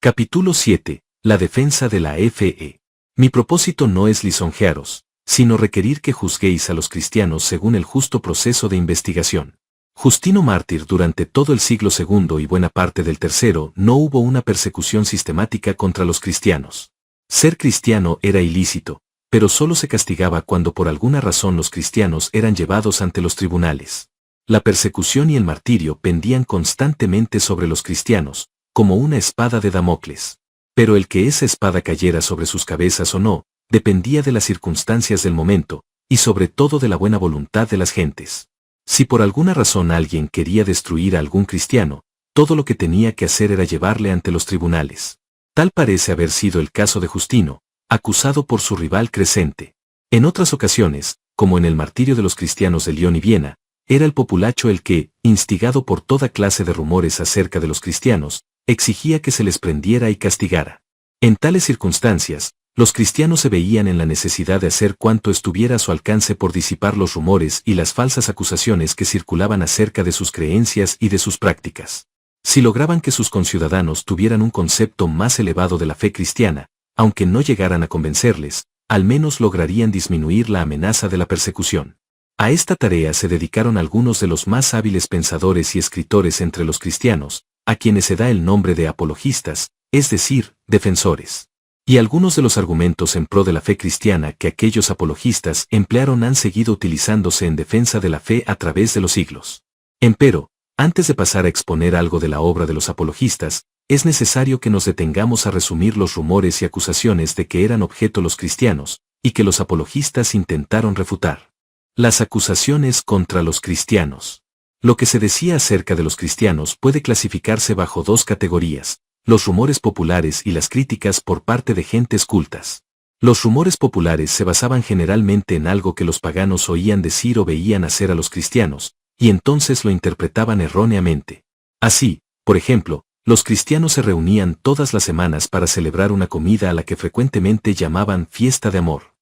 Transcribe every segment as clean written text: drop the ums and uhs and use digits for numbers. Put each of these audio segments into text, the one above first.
Capítulo 7. La defensa de la fe. Mi propósito no es lisonjearos, sino requerir que juzguéis a los cristianos según el justo proceso de investigación. Justino mártir durante todo el siglo II y buena parte del III no hubo una persecución sistemática contra los cristianos. Ser cristiano era ilícito, pero solo se castigaba cuando por alguna razón los cristianos eran llevados ante los tribunales. La persecución y el martirio pendían constantemente sobre los cristianos, como una espada de Damocles. Pero el que esa espada cayera sobre sus cabezas o no, dependía de las circunstancias del momento, y sobre todo de la buena voluntad de las gentes. Si por alguna razón alguien quería destruir a algún cristiano, todo lo que tenía que hacer era llevarle ante los tribunales. Tal parece haber sido el caso de Justino, acusado por su rival Crescente. En otras ocasiones, como en el martirio de los cristianos de León y Viena, era el populacho el que, instigado por toda clase de rumores acerca de los cristianos, exigía que se les prendiera y castigara. En tales circunstancias, los cristianos se veían en la necesidad de hacer cuanto estuviera a su alcance por disipar los rumores y las falsas acusaciones que circulaban acerca de sus creencias y de sus prácticas. Si lograban que sus conciudadanos tuvieran un concepto más elevado de la fe cristiana, aunque no llegaran a convencerles, al menos lograrían disminuir la amenaza de la persecución. A esta tarea se dedicaron algunos de los más hábiles pensadores y escritores entre los cristianos, a quienes se da el nombre de apologistas, es decir, defensores. Y algunos de los argumentos en pro de la fe cristiana que aquellos apologistas emplearon han seguido utilizándose en defensa de la fe a través de los siglos. Empero, antes de pasar a exponer algo de la obra de los apologistas, es necesario que nos detengamos a resumir los rumores y acusaciones de que eran objeto los cristianos, y que los apologistas intentaron refutar. Las acusaciones contra los cristianos. Lo que se decía acerca de los cristianos puede clasificarse bajo dos categorías: los rumores populares y las críticas por parte de gentes cultas. Los rumores populares se basaban generalmente en algo que los paganos oían decir o veían hacer a los cristianos, y entonces lo interpretaban erróneamente. Así, por ejemplo, los cristianos se reunían todas las semanas para celebrar una comida a la que frecuentemente llamaban fiesta de amor.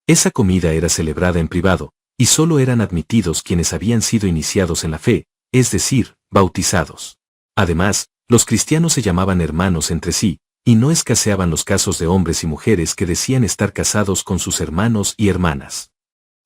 Esa comida era celebrada en privado, y solo eran admitidos quienes habían sido iniciados en la fe, es decir, bautizados. Además, los cristianos se llamaban hermanos entre sí, y no escaseaban los casos de hombres y mujeres que decían estar casados con sus hermanos y hermanas.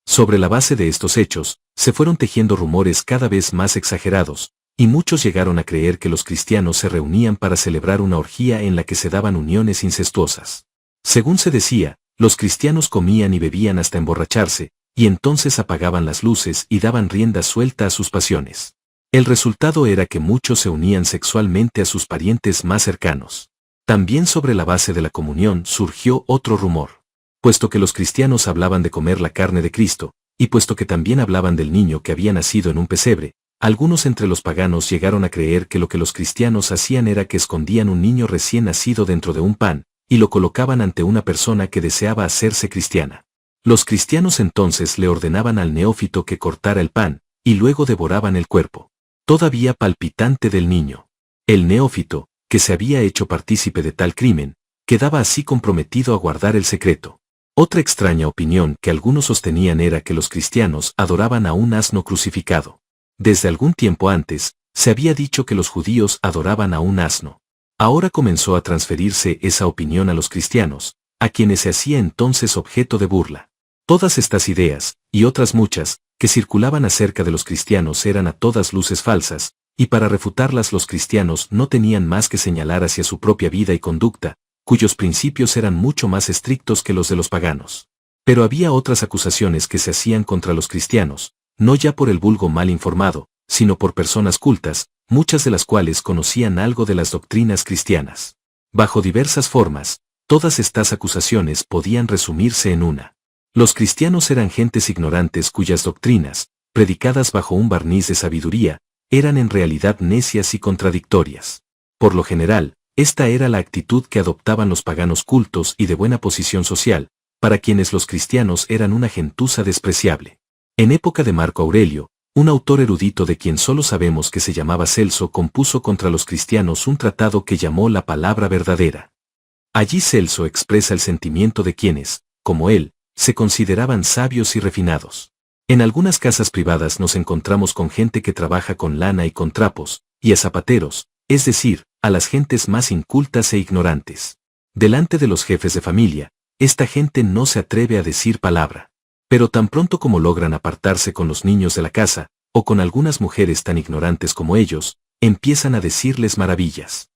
Sobre la base de estos hechos, se fueron tejiendo rumores cada vez más exagerados, y muchos llegaron a creer que los cristianos se reunían para celebrar una orgía en la que se daban uniones incestuosas. Según se decía, los cristianos comían y bebían hasta emborracharse, y entonces apagaban las luces y daban rienda suelta a sus pasiones. El resultado era que muchos se unían sexualmente a sus parientes más cercanos. También sobre la base de la comunión surgió otro rumor. Puesto que los cristianos hablaban de comer la carne de Cristo, y puesto que también hablaban del niño que había nacido en un pesebre, algunos entre los paganos llegaron a creer que lo que los cristianos hacían era que escondían un niño recién nacido dentro de un pan, y lo colocaban ante una persona que deseaba hacerse cristiana. Los cristianos entonces le ordenaban al neófito que cortara el pan, y luego devoraban el cuerpo, todavía palpitante del niño. El neófito, que se había hecho partícipe de tal crimen, quedaba así comprometido a guardar el secreto. Otra extraña opinión que algunos sostenían era que los cristianos adoraban a un asno crucificado. Desde algún tiempo antes, se había dicho que los judíos adoraban a un asno. Ahora comenzó a transferirse esa opinión a los cristianos, a quienes se hacía entonces objeto de burla. Todas estas ideas, y otras muchas, que circulaban acerca de los cristianos eran a todas luces falsas, y para refutarlas los cristianos no tenían más que señalar hacia su propia vida y conducta, cuyos principios eran mucho más estrictos que los de los paganos. Pero había otras acusaciones que se hacían contra los cristianos, no ya por el vulgo mal informado, sino por personas cultas, muchas de las cuales conocían algo de las doctrinas cristianas. Bajo diversas formas, todas estas acusaciones podían resumirse en una. Los cristianos eran gentes ignorantes cuyas doctrinas, predicadas bajo un barniz de sabiduría, eran en realidad necias y contradictorias. Por lo general, esta era la actitud que adoptaban los paganos cultos y de buena posición social, para quienes los cristianos eran una gentuza despreciable. En época de Marco Aurelio, un autor erudito de quien solo sabemos que se llamaba Celso compuso contra los cristianos un tratado que llamó La Palabra Verdadera. Allí Celso expresa el sentimiento de quienes, como él, se consideraban sabios y refinados. En algunas casas privadas nos encontramos con gente que trabaja con lana y con trapos, y a zapateros, es decir, a las gentes más incultas e ignorantes. Delante de los jefes de familia, esta gente no se atreve a decir palabra. Pero tan pronto como logran apartarse con los niños de la casa, o con algunas mujeres tan ignorantes como ellos, empiezan a decirles maravillas.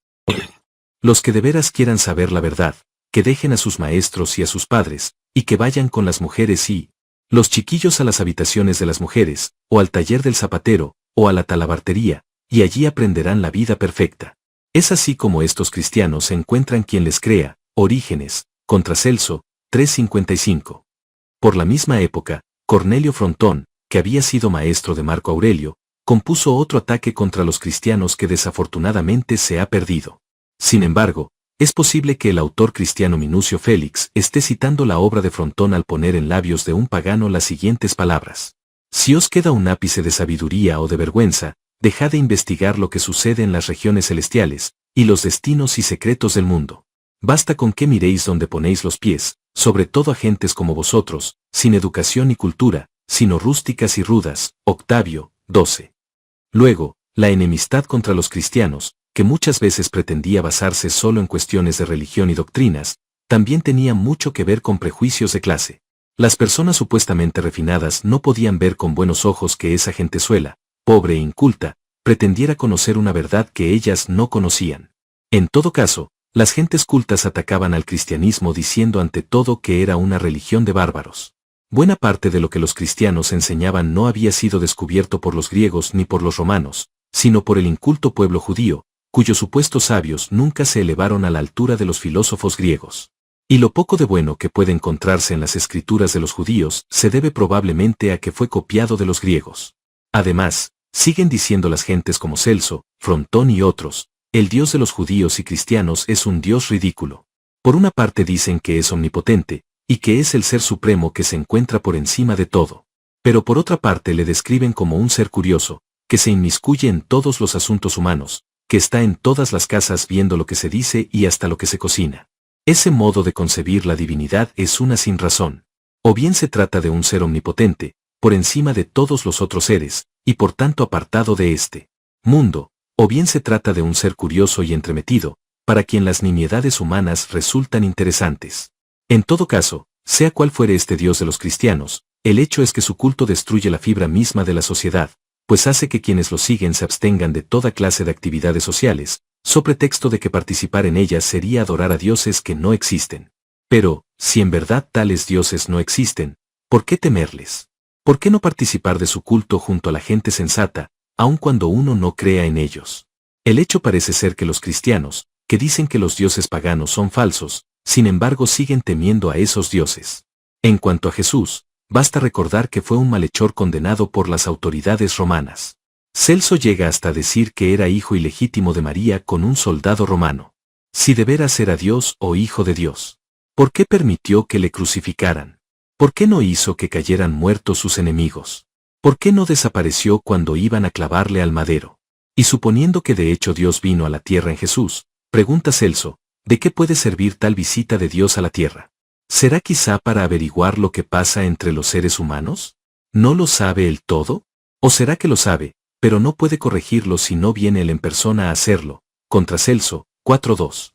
Los que de veras quieran saber la verdad, que dejen a sus maestros y a sus padres, y que vayan con las mujeres y los chiquillos a las habitaciones de las mujeres, o al taller del zapatero, o a la talabartería, y allí aprenderán la vida perfecta. Es así como estos cristianos encuentran quien les crea. Orígenes, contra Celso, 355. Por la misma época, Cornelio Frontón, que había sido maestro de Marco Aurelio, compuso otro ataque contra los cristianos que desafortunadamente se ha perdido. Sin embargo, es posible que el autor cristiano Minucio Félix esté citando la obra de Frontón al poner en labios de un pagano las siguientes palabras: si os queda un ápice de sabiduría o de vergüenza, dejad de investigar lo que sucede en las regiones celestiales, y los destinos y secretos del mundo. Basta con que miréis donde ponéis los pies, sobre todo a gentes como vosotros, sin educación ni cultura, sino rústicas y rudas. Octavio, 12. Luego, la enemistad contra los cristianos, que muchas veces pretendía basarse solo en cuestiones de religión y doctrinas, también tenía mucho que ver con prejuicios de clase. Las personas supuestamente refinadas no podían ver con buenos ojos que esa gentezuela, pobre e inculta, pretendiera conocer una verdad que ellas no conocían. En todo caso, las gentes cultas atacaban al cristianismo diciendo ante todo que era una religión de bárbaros. Buena parte de lo que los cristianos enseñaban no había sido descubierto por los griegos ni por los romanos, sino por el inculto pueblo judío, cuyos supuestos sabios nunca se elevaron a la altura de los filósofos griegos. Y lo poco de bueno que puede encontrarse en las escrituras de los judíos se debe probablemente a que fue copiado de los griegos. Además, siguen diciendo las gentes como Celso, Frontón y otros, el Dios de los judíos y cristianos es un Dios ridículo. Por una parte dicen que es omnipotente, y que es el ser supremo que se encuentra por encima de todo. Pero por otra parte le describen como un ser curioso, que se inmiscuye en todos los asuntos humanos, que está en todas las casas viendo lo que se dice y hasta lo que se cocina. Ese modo de concebir la divinidad es una sinrazón. O bien se trata de un ser omnipotente, por encima de todos los otros seres, y por tanto apartado de este mundo, o bien se trata de un ser curioso y entremetido, para quien las nimiedades humanas resultan interesantes. En todo caso, sea cual fuere este Dios de los cristianos, el hecho es que su culto destruye la fibra misma de la sociedad, pues hace que quienes lo siguen se abstengan de toda clase de actividades sociales, so pretexto de que participar en ellas sería adorar a dioses que no existen. Pero, si en verdad tales dioses no existen, ¿por qué temerles? ¿Por qué no participar de su culto junto a la gente sensata, aun cuando uno no crea en ellos? El hecho parece ser que los cristianos, que dicen que los dioses paganos son falsos, sin embargo siguen temiendo a esos dioses. En cuanto a Jesús, basta recordar que fue un malhechor condenado por las autoridades romanas. Celso llega hasta decir que era hijo ilegítimo de María con un soldado romano. Si de veras era Dios o hijo de Dios, ¿por qué permitió que le crucificaran? ¿Por qué no hizo que cayeran muertos sus enemigos? ¿Por qué no desapareció cuando iban a clavarle al madero? Y suponiendo que de hecho Dios vino a la tierra en Jesús, pregunta Celso, ¿de qué puede servir tal visita de Dios a la tierra? ¿Será quizá para averiguar lo que pasa entre los seres humanos? ¿No lo sabe el todo? ¿O será que lo sabe, pero no puede corregirlo si no viene él en persona a hacerlo? Contra Celso, 4:2.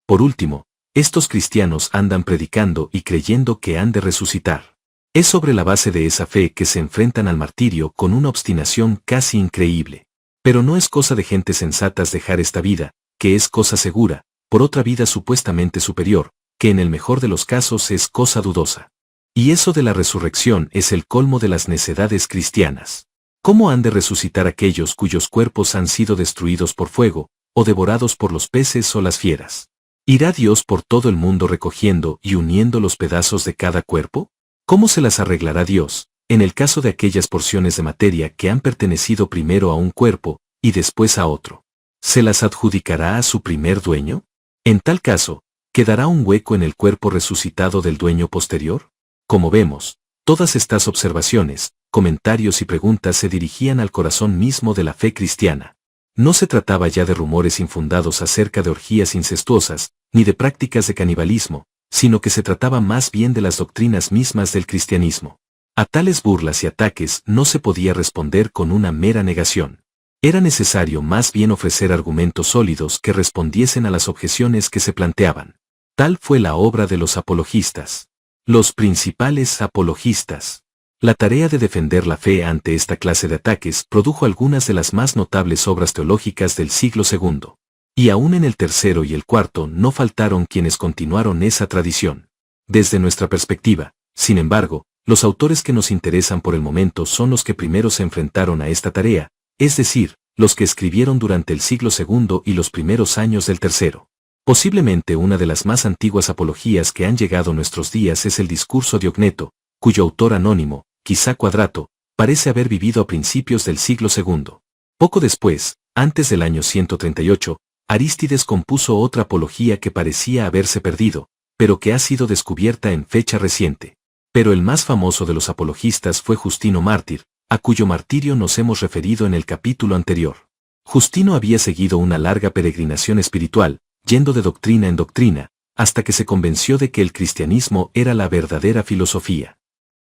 Por último, estos cristianos andan predicando y creyendo que han de resucitar. Es sobre la base de esa fe que se enfrentan al martirio con una obstinación casi increíble. Pero no es cosa de gentes sensatas dejar esta vida, que es cosa segura, por otra vida supuestamente superior, que en el mejor de los casos es cosa dudosa. Y eso de la resurrección es el colmo de las necedades cristianas. ¿Cómo han de resucitar aquellos cuyos cuerpos han sido destruidos por fuego, o devorados por los peces o las fieras? ¿Irá Dios por todo el mundo recogiendo y uniendo los pedazos de cada cuerpo? ¿Cómo se las arreglará Dios, en el caso de aquellas porciones de materia que han pertenecido primero a un cuerpo, y después a otro? ¿Se las adjudicará a su primer dueño? En tal caso, ¿quedará un hueco en el cuerpo resucitado del dueño posterior? Como vemos, todas estas observaciones, comentarios y preguntas se dirigían al corazón mismo de la fe cristiana. No se trataba ya de rumores infundados acerca de orgías incestuosas, ni de prácticas de canibalismo, sino que se trataba más bien de las doctrinas mismas del cristianismo. A tales burlas y ataques no se podía responder con una mera negación. Era necesario más bien ofrecer argumentos sólidos que respondiesen a las objeciones que se planteaban. Tal fue la obra de los apologistas. Los principales apologistas. La tarea de defender la fe ante esta clase de ataques produjo algunas de las más notables obras teológicas del siglo II. Y aún en el tercero y el cuarto no faltaron quienes continuaron esa tradición. Desde nuestra perspectiva, sin embargo, los autores que nos interesan por el momento son los que primero se enfrentaron a esta tarea, es decir, los que escribieron durante el siglo II y los primeros años del tercero. Posiblemente una de las más antiguas apologías que han llegado a nuestros días es el Discurso Diogneto, cuyo autor anónimo, quizá Cuadrato, parece haber vivido a principios del siglo II. Poco después, antes del año 138, Arístides compuso otra apología que parecía haberse perdido, pero que ha sido descubierta en fecha reciente. Pero el más famoso de los apologistas fue Justino Mártir, a cuyo martirio nos hemos referido en el capítulo anterior. Justino había seguido una larga peregrinación espiritual, yendo de doctrina en doctrina, hasta que se convenció de que el cristianismo era la verdadera filosofía.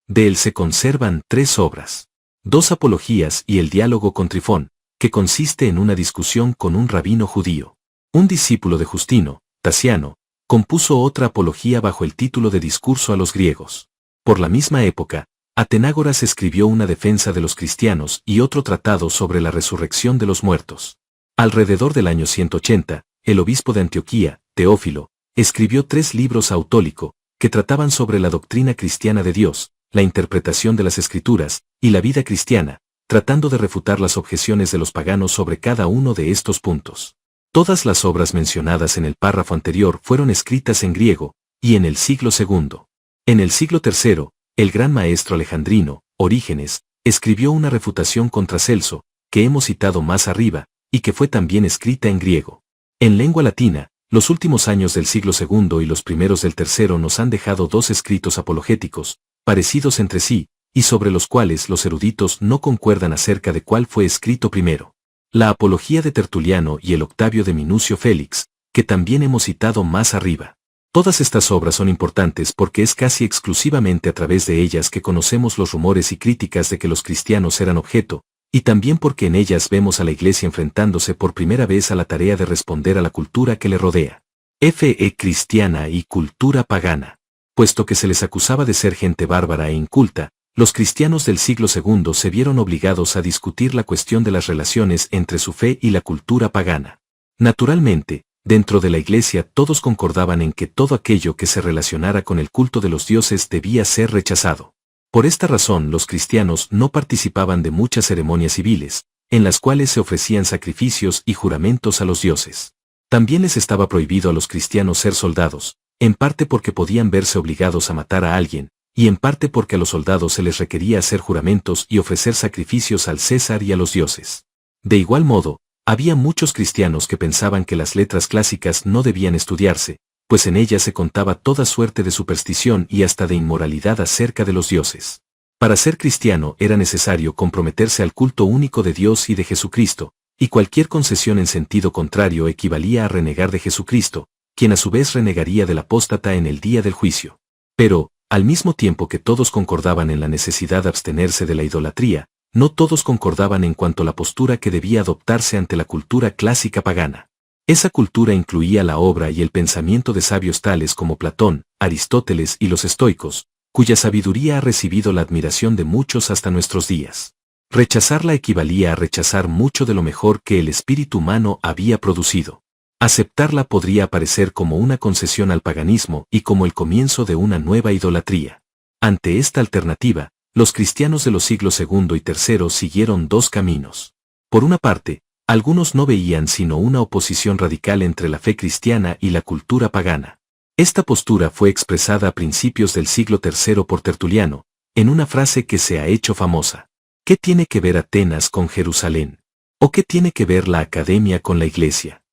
De él se conservan 3 obras, 2 apologías y el diálogo con Trifón, que consiste en una discusión con un rabino judío. Un discípulo de Justino, Tasiano, compuso otra apología bajo el título de Discurso a los griegos. Por la misma época, Atenágoras escribió una defensa de los cristianos y otro tratado sobre la resurrección de los muertos. Alrededor del año 180, el obispo de Antioquía, Teófilo, escribió 3 libros autólico, que trataban sobre la doctrina cristiana de Dios, la interpretación de las Escrituras, y la vida cristiana, tratando de refutar las objeciones de los paganos sobre cada uno de estos puntos. Todas las obras mencionadas en el párrafo anterior fueron escritas en griego, y en el siglo II. En el siglo III, el gran maestro alejandrino, Orígenes, escribió una refutación contra Celso, que hemos citado más arriba, y que fue también escrita en griego. En lengua latina, los últimos años del siglo II y los primeros del tercero nos han dejado 2 escritos apologéticos, parecidos entre sí, y sobre los cuales los eruditos no concuerdan acerca de cuál fue escrito primero. La Apología de Tertuliano y el Octavio de Minucio Félix, que también hemos citado más arriba. Todas estas obras son importantes porque es casi exclusivamente a través de ellas que conocemos los rumores y críticas de que los cristianos eran objeto, y también porque en ellas vemos a la Iglesia enfrentándose por primera vez a la tarea de responder a la cultura que le rodea. Fe cristiana y cultura pagana. Puesto que se les acusaba de ser gente bárbara e inculta, los cristianos del siglo II se vieron obligados a discutir la cuestión de las relaciones entre su fe y la cultura pagana. Naturalmente, dentro de la Iglesia todos concordaban en que todo aquello que se relacionara con el culto de los dioses debía ser rechazado. Por esta razón los cristianos no participaban de muchas ceremonias civiles, en las cuales se ofrecían sacrificios y juramentos a los dioses. También les estaba prohibido a los cristianos ser soldados, en parte porque podían verse obligados a matar a alguien, y en parte porque a los soldados se les requería hacer juramentos y ofrecer sacrificios al César y a los dioses. De igual modo, había muchos cristianos que pensaban que las letras clásicas no debían estudiarse, pues en ellas se contaba toda suerte de superstición y hasta de inmoralidad acerca de los dioses. Para ser cristiano era necesario comprometerse al culto único de Dios y de Jesucristo, y cualquier concesión en sentido contrario equivalía a renegar de Jesucristo, quien a su vez renegaría del apóstata en el día del juicio. Pero, al mismo tiempo que todos concordaban en la necesidad de abstenerse de la idolatría, no todos concordaban en cuanto a la postura que debía adoptarse ante la cultura clásica pagana. Esa cultura incluía la obra y el pensamiento de sabios tales como Platón, Aristóteles y los estoicos, cuya sabiduría ha recibido la admiración de muchos hasta nuestros días. Rechazarla equivalía a rechazar mucho de lo mejor que el espíritu humano había producido. Aceptarla podría aparecer como una concesión al paganismo y como el comienzo de una nueva idolatría. Ante esta alternativa, los cristianos de los siglos II y III siguieron 2 caminos. Por una parte, algunos no veían sino una oposición radical entre la fe cristiana y la cultura pagana. Esta postura fue expresada a principios del siglo III por Tertuliano, en una frase que se ha hecho famosa. ¿Qué tiene que ver Atenas con Jerusalén? ¿O qué tiene que ver la academia con la Iglesia?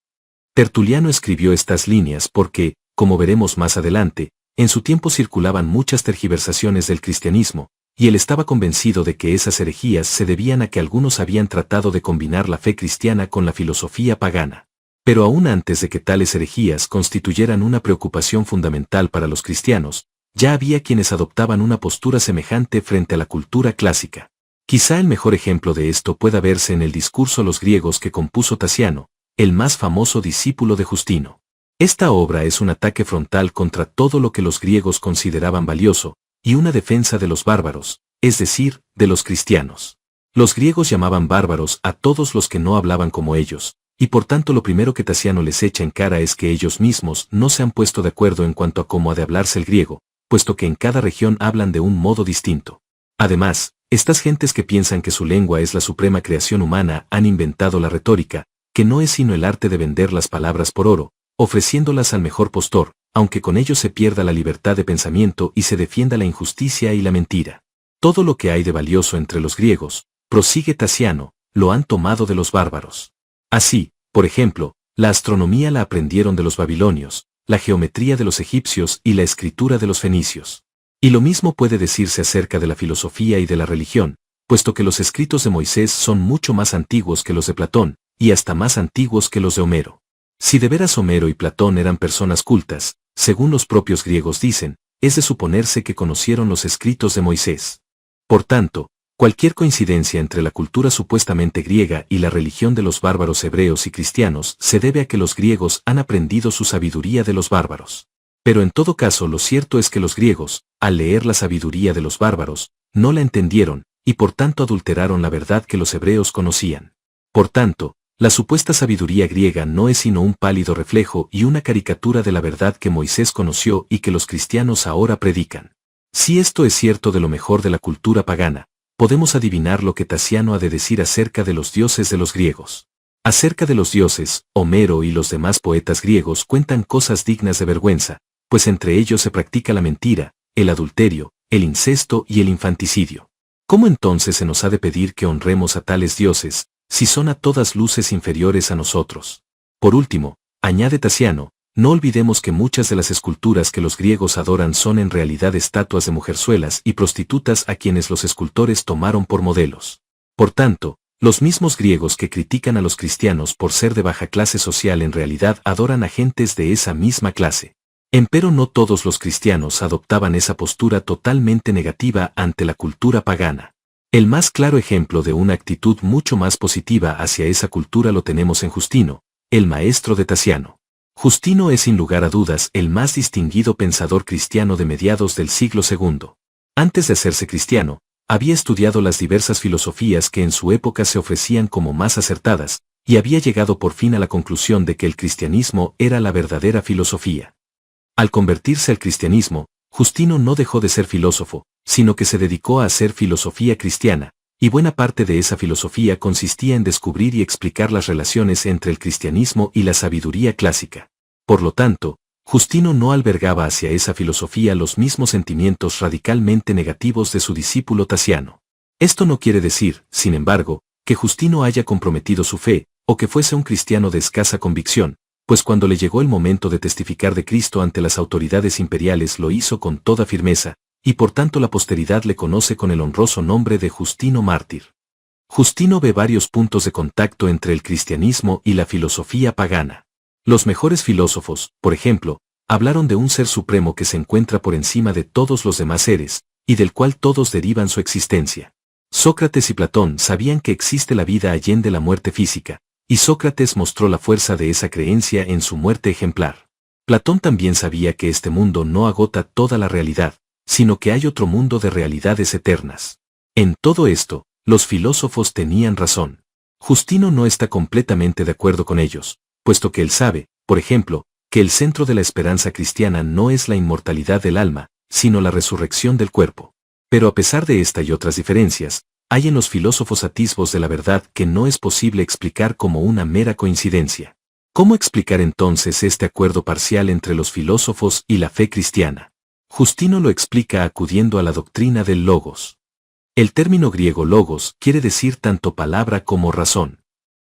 Tertuliano escribió estas líneas porque, como veremos más adelante, en su tiempo circulaban muchas tergiversaciones del cristianismo, y él estaba convencido de que esas herejías se debían a que algunos habían tratado de combinar la fe cristiana con la filosofía pagana. Pero aún antes de que tales herejías constituyeran una preocupación fundamental para los cristianos, ya había quienes adoptaban una postura semejante frente a la cultura clásica. Quizá el mejor ejemplo de esto pueda verse en el discurso a los griegos que compuso Tasiano, el más famoso discípulo de Justino. Esta obra es un ataque frontal contra todo lo que los griegos consideraban valioso, y una defensa de los bárbaros, es decir, de los cristianos. Los griegos llamaban bárbaros a todos los que no hablaban como ellos, y por tanto lo primero que Tasiano les echa en cara es que ellos mismos no se han puesto de acuerdo en cuanto a cómo ha de hablarse el griego, puesto que en cada región hablan de un modo distinto. Además, estas gentes que piensan que su lengua es la suprema creación humana han inventado la retórica, que no es sino el arte de vender las palabras por oro, ofreciéndolas al mejor postor, aunque con ello se pierda la libertad de pensamiento y se defienda la injusticia y la mentira. Todo lo que hay de valioso entre los griegos, prosigue Tasiano, lo han tomado de los bárbaros. Así, por ejemplo, la astronomía la aprendieron de los babilonios, la geometría de los egipcios y la escritura de los fenicios. Y lo mismo puede decirse acerca de la filosofía y de la religión, puesto que los escritos de Moisés son mucho más antiguos que los de Platón, y hasta más antiguos que los de Homero. Si de veras Homero y Platón eran personas cultas, según los propios griegos dicen, es de suponerse que conocieron los escritos de Moisés. Por tanto, cualquier coincidencia entre la cultura supuestamente griega y la religión de los bárbaros hebreos y cristianos se debe a que los griegos han aprendido su sabiduría de los bárbaros. Pero en todo caso lo cierto es que los griegos, al leer la sabiduría de los bárbaros, no la entendieron, y por tanto adulteraron la verdad que los hebreos conocían. Por tanto, la supuesta sabiduría griega no es sino un pálido reflejo y una caricatura de la verdad que Moisés conoció y que los cristianos ahora predican. Si esto es cierto de lo mejor de la cultura pagana, podemos adivinar lo que Tasiano ha de decir acerca de los dioses de los griegos. Acerca de los dioses, Homero y los demás poetas griegos cuentan cosas dignas de vergüenza, pues entre ellos se practica la mentira, el adulterio, el incesto y el infanticidio. ¿Cómo entonces se nos ha de pedir que honremos a tales dioses, si son a todas luces inferiores a nosotros? Por último, añade Tasiano, no olvidemos que muchas de las esculturas que los griegos adoran son en realidad estatuas de mujerzuelas y prostitutas a quienes los escultores tomaron por modelos. Por tanto, los mismos griegos que critican a los cristianos por ser de baja clase social en realidad adoran a gentes de esa misma clase. Empero no todos los cristianos adoptaban esa postura totalmente negativa ante la cultura pagana. El más claro ejemplo de una actitud mucho más positiva hacia esa cultura lo tenemos en Justino, el maestro de Tasiano. Justino es sin lugar a dudas el más distinguido pensador cristiano de mediados del siglo II. Antes de hacerse cristiano, había estudiado las diversas filosofías que en su época se ofrecían como más acertadas, y había llegado por fin a la conclusión de que el cristianismo era la verdadera filosofía. Al convertirse al cristianismo, Justino no dejó de ser filósofo, sino que se dedicó a hacer filosofía cristiana, y buena parte de esa filosofía consistía en descubrir y explicar las relaciones entre el cristianismo y la sabiduría clásica. Por lo tanto, Justino no albergaba hacia esa filosofía los mismos sentimientos radicalmente negativos de su discípulo Tasiano. Esto no quiere decir, sin embargo, que Justino haya comprometido su fe, o que fuese un cristiano de escasa convicción, pues cuando le llegó el momento de testificar de Cristo ante las autoridades imperiales lo hizo con toda firmeza, y por tanto la posteridad le conoce con el honroso nombre de Justino mártir. Justino ve varios puntos de contacto entre el cristianismo y la filosofía pagana. Los mejores filósofos, por ejemplo, hablaron de un ser supremo que se encuentra por encima de todos los demás seres, y del cual todos derivan su existencia. Sócrates y Platón sabían que existe la vida allende la muerte física, y Sócrates mostró la fuerza de esa creencia en su muerte ejemplar. Platón también sabía que este mundo no agota toda la realidad, sino que hay otro mundo de realidades eternas. En todo esto, los filósofos tenían razón. Justino no está completamente de acuerdo con ellos, puesto que él sabe, por ejemplo, que el centro de la esperanza cristiana no es la inmortalidad del alma, sino la resurrección del cuerpo. Pero a pesar de esta y otras diferencias, hay en los filósofos atisbos de la verdad que no es posible explicar como una mera coincidencia. ¿Cómo explicar entonces este acuerdo parcial entre los filósofos y la fe cristiana? Justino lo explica acudiendo a la doctrina del logos. El término griego logos quiere decir tanto palabra como razón.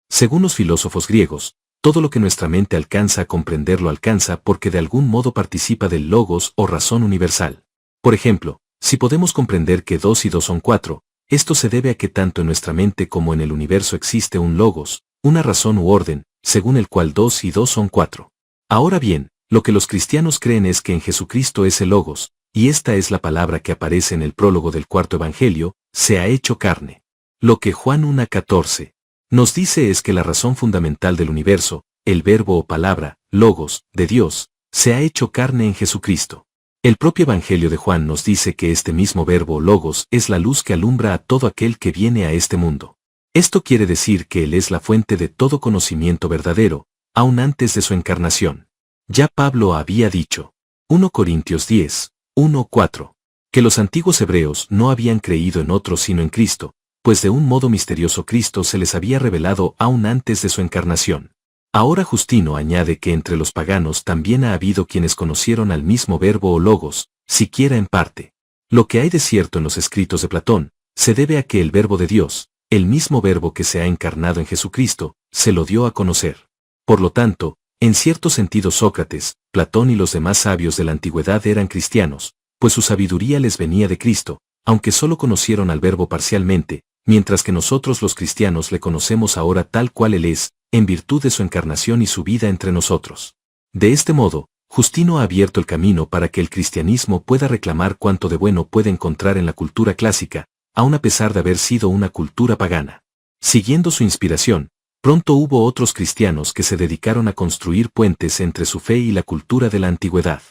Según los filósofos griegos, todo lo que nuestra mente alcanza a comprender lo alcanza porque de algún modo participa del logos o razón universal. Por ejemplo, si podemos comprender que 2 y 2 son 4, esto se debe a que tanto en nuestra mente como en el universo existe un logos, una razón u orden, según el cual 2 y 2 son 4. Ahora bien, lo que los cristianos creen es que en Jesucristo es el logos, y esta es la palabra que aparece en el prólogo del cuarto evangelio, se ha hecho carne. Lo que Juan 1:14 nos dice es que la razón fundamental del universo, el verbo o palabra, logos, de Dios, se ha hecho carne en Jesucristo. El propio Evangelio de Juan nos dice que este mismo verbo logos es la luz que alumbra a todo aquel que viene a este mundo. Esto quiere decir que Él es la fuente de todo conocimiento verdadero, aún antes de su encarnación. Ya Pablo había dicho, 1 Corintios 10, 1:4, que los antiguos hebreos no habían creído en otro sino en Cristo, pues de un modo misterioso Cristo se les había revelado aún antes de su encarnación. Ahora Justino añade que entre los paganos también ha habido quienes conocieron al mismo verbo o logos, siquiera en parte. Lo que hay de cierto en los escritos de Platón, se debe a que el verbo de Dios, el mismo verbo que se ha encarnado en Jesucristo, se lo dio a conocer. Por lo tanto, en cierto sentido Sócrates, Platón y los demás sabios de la antigüedad eran cristianos, pues su sabiduría les venía de Cristo, aunque solo conocieron al verbo parcialmente, mientras que nosotros los cristianos le conocemos ahora tal cual Él es, en virtud de su encarnación y su vida entre nosotros. De este modo, Justino ha abierto el camino para que el cristianismo pueda reclamar cuanto de bueno puede encontrar en la cultura clásica, aun a pesar de haber sido una cultura pagana. Siguiendo su inspiración, pronto hubo otros cristianos que se dedicaron a construir puentes entre su fe y la cultura de la antigüedad.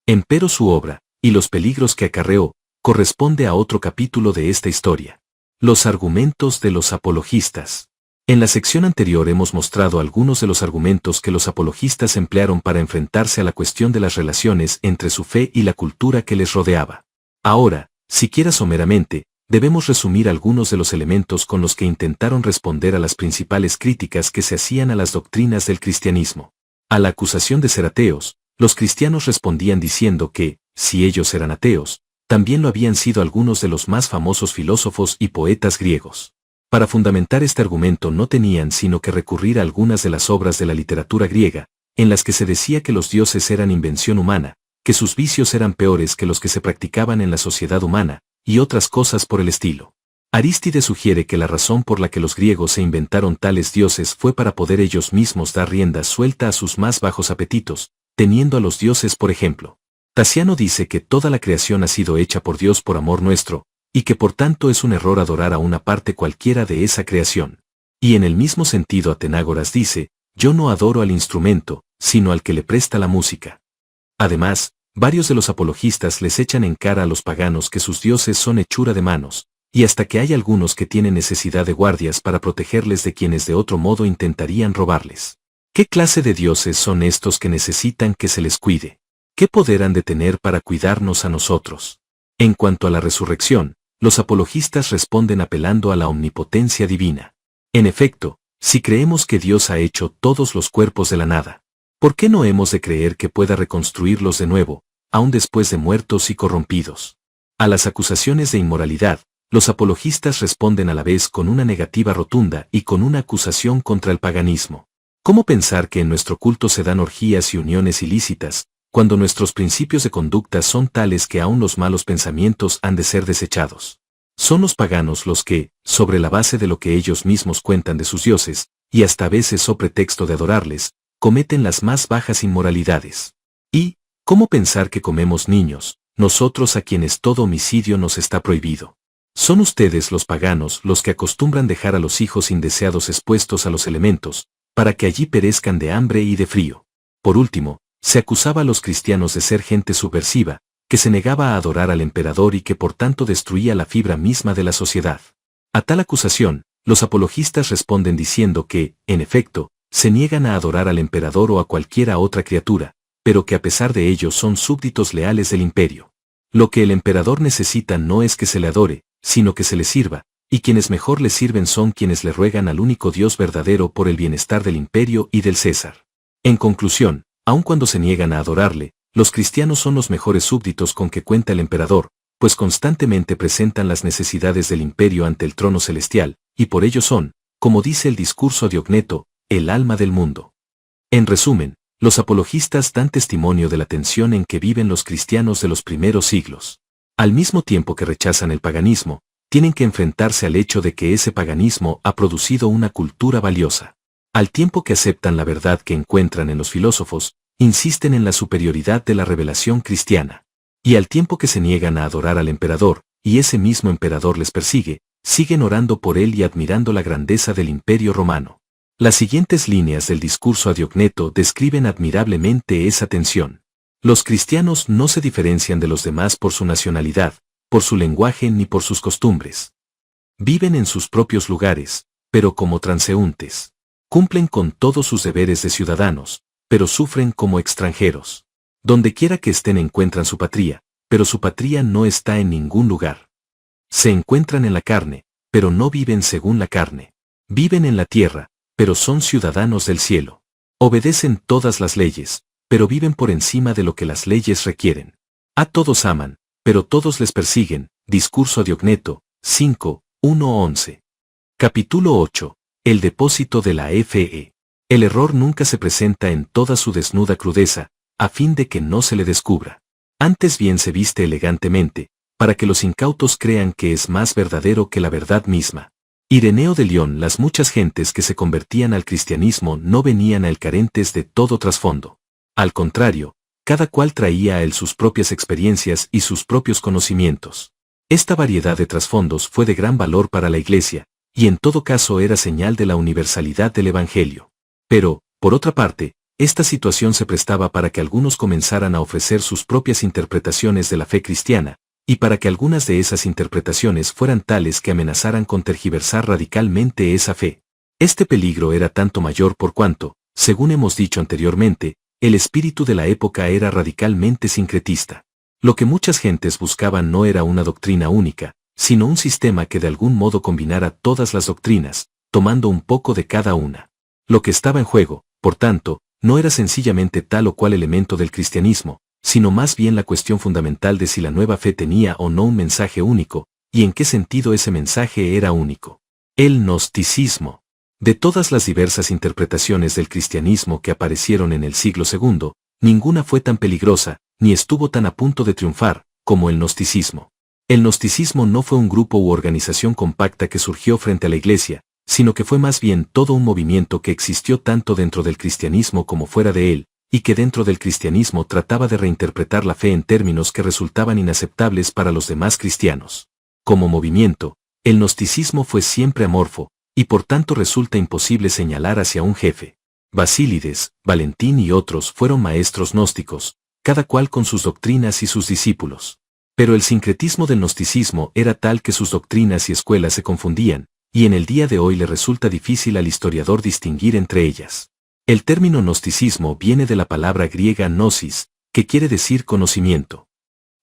Empero su obra, y los peligros que acarreó, corresponde a otro capítulo de esta historia. Los argumentos de los apologistas. En la sección anterior hemos mostrado algunos de los argumentos que los apologistas emplearon para enfrentarse a la cuestión de las relaciones entre su fe y la cultura que les rodeaba. Ahora, siquiera someramente, debemos resumir algunos de los elementos con los que intentaron responder a las principales críticas que se hacían a las doctrinas del cristianismo. A la acusación de ser ateos, los cristianos respondían diciendo que, si ellos eran ateos, también lo habían sido algunos de los más famosos filósofos y poetas griegos. Para fundamentar este argumento no tenían sino que recurrir a algunas de las obras de la literatura griega, en las que se decía que los dioses eran invención humana, que sus vicios eran peores que los que se practicaban en la sociedad humana, y otras cosas por el estilo. Arístides sugiere que la razón por la que los griegos se inventaron tales dioses fue para poder ellos mismos dar rienda suelta a sus más bajos apetitos, teniendo a los dioses por ejemplo. Tasiano dice que toda la creación ha sido hecha por Dios por amor nuestro, y que por tanto es un error adorar a una parte cualquiera de esa creación. Y en el mismo sentido Atenágoras dice, yo no adoro al instrumento, sino al que le presta la música. Además, varios de los apologistas les echan en cara a los paganos que sus dioses son hechura de manos, y hasta que hay algunos que tienen necesidad de guardias para protegerles de quienes de otro modo intentarían robarles. ¿Qué clase de dioses son estos que necesitan que se les cuide? ¿Qué poder han de tener para cuidarnos a nosotros? En cuanto a la resurrección, los apologistas responden apelando a la omnipotencia divina. En efecto, si creemos que Dios ha hecho todos los cuerpos de la nada, ¿por qué no hemos de creer que pueda reconstruirlos de nuevo, aun después de muertos y corrompidos? A las acusaciones de inmoralidad, los apologistas responden a la vez con una negativa rotunda y con una acusación contra el paganismo. ¿Cómo pensar que en nuestro culto se dan orgías y uniones ilícitas, cuando nuestros principios de conducta son tales que aún los malos pensamientos han de ser desechados? Son los paganos los que, sobre la base de lo que ellos mismos cuentan de sus dioses, y hasta a veces so pretexto de adorarles, cometen las más bajas inmoralidades. ¿Y cómo pensar que comemos niños, nosotros a quienes todo homicidio nos está prohibido? Son ustedes los paganos los que acostumbran dejar a los hijos indeseados expuestos a los elementos, para que allí perezcan de hambre y de frío. Por último, se acusaba a los cristianos de ser gente subversiva, que se negaba a adorar al emperador y que por tanto destruía la fibra misma de la sociedad. A tal acusación, los apologistas responden diciendo que, en efecto, se niegan a adorar al emperador o a cualquiera otra criatura, pero que a pesar de ello son súbditos leales del imperio. Lo que el emperador necesita no es que se le adore, sino que se le sirva, y quienes mejor le sirven son quienes le ruegan al único Dios verdadero por el bienestar del imperio y del César. En conclusión, aun cuando se niegan a adorarle, los cristianos son los mejores súbditos con que cuenta el emperador, pues constantemente presentan las necesidades del imperio ante el trono celestial, y por ello son, como dice el discurso de Diogneto, el alma del mundo. En resumen, los apologistas dan testimonio de la tensión en que viven los cristianos de los primeros siglos. Al mismo tiempo que rechazan el paganismo, tienen que enfrentarse al hecho de que ese paganismo ha producido una cultura valiosa. Al tiempo que aceptan la verdad que encuentran en los filósofos, insisten en la superioridad de la revelación cristiana. Y al tiempo que se niegan a adorar al emperador, y ese mismo emperador les persigue, siguen orando por él y admirando la grandeza del Imperio Romano. Las siguientes líneas del discurso a Diogneto describen admirablemente esa tensión. Los cristianos no se diferencian de los demás por su nacionalidad, por su lenguaje ni por sus costumbres. Viven en sus propios lugares, pero como transeúntes. Cumplen con todos sus deberes de ciudadanos, pero sufren como extranjeros. Donde quiera que estén encuentran su patria, pero su patria no está en ningún lugar. Se encuentran en la carne, pero no viven según la carne. Viven en la tierra, pero son ciudadanos del cielo. Obedecen todas las leyes, pero viven por encima de lo que las leyes requieren. A todos aman, pero todos les persiguen. Discurso a Diogneto, 5, 1-11. Capítulo 8. El depósito de la fe. El error nunca se presenta en toda su desnuda crudeza, a fin de que no se le descubra. Antes bien se viste elegantemente, para que los incautos crean que es más verdadero que la verdad misma. Ireneo de León. Las muchas gentes que se convertían al cristianismo no venían a él carentes de todo trasfondo. Al contrario, cada cual traía a él sus propias experiencias y sus propios conocimientos. Esta variedad de trasfondos fue de gran valor para la Iglesia, y en todo caso era señal de la universalidad del Evangelio. Pero, por otra parte, esta situación se prestaba para que algunos comenzaran a ofrecer sus propias interpretaciones de la fe cristiana, y para que algunas de esas interpretaciones fueran tales que amenazaran con tergiversar radicalmente esa fe. Este peligro era tanto mayor por cuanto, según hemos dicho anteriormente, el espíritu de la época era radicalmente sincretista. Lo que muchas gentes buscaban no era una doctrina única, sino un sistema que de algún modo combinara todas las doctrinas, tomando un poco de cada una. Lo que estaba en juego, por tanto, no era sencillamente tal o cual elemento del cristianismo, sino más bien la cuestión fundamental de si la nueva fe tenía o no un mensaje único, y en qué sentido ese mensaje era único. El gnosticismo. De todas las diversas interpretaciones del cristianismo que aparecieron en el siglo II, ninguna fue tan peligrosa, ni estuvo tan a punto de triunfar, como el gnosticismo. El gnosticismo no fue un grupo u organización compacta que surgió frente a la Iglesia, sino que fue más bien todo un movimiento que existió tanto dentro del cristianismo como fuera de él, y que dentro del cristianismo trataba de reinterpretar la fe en términos que resultaban inaceptables para los demás cristianos. Como movimiento, el gnosticismo fue siempre amorfo, y por tanto resulta imposible señalar hacia un jefe. Basílides, Valentín y otros fueron maestros gnósticos, cada cual con sus doctrinas y sus discípulos. Pero el sincretismo del gnosticismo era tal que sus doctrinas y escuelas se confundían, y en el día de hoy le resulta difícil al historiador distinguir entre ellas. El término gnosticismo viene de la palabra griega gnosis, que quiere decir conocimiento.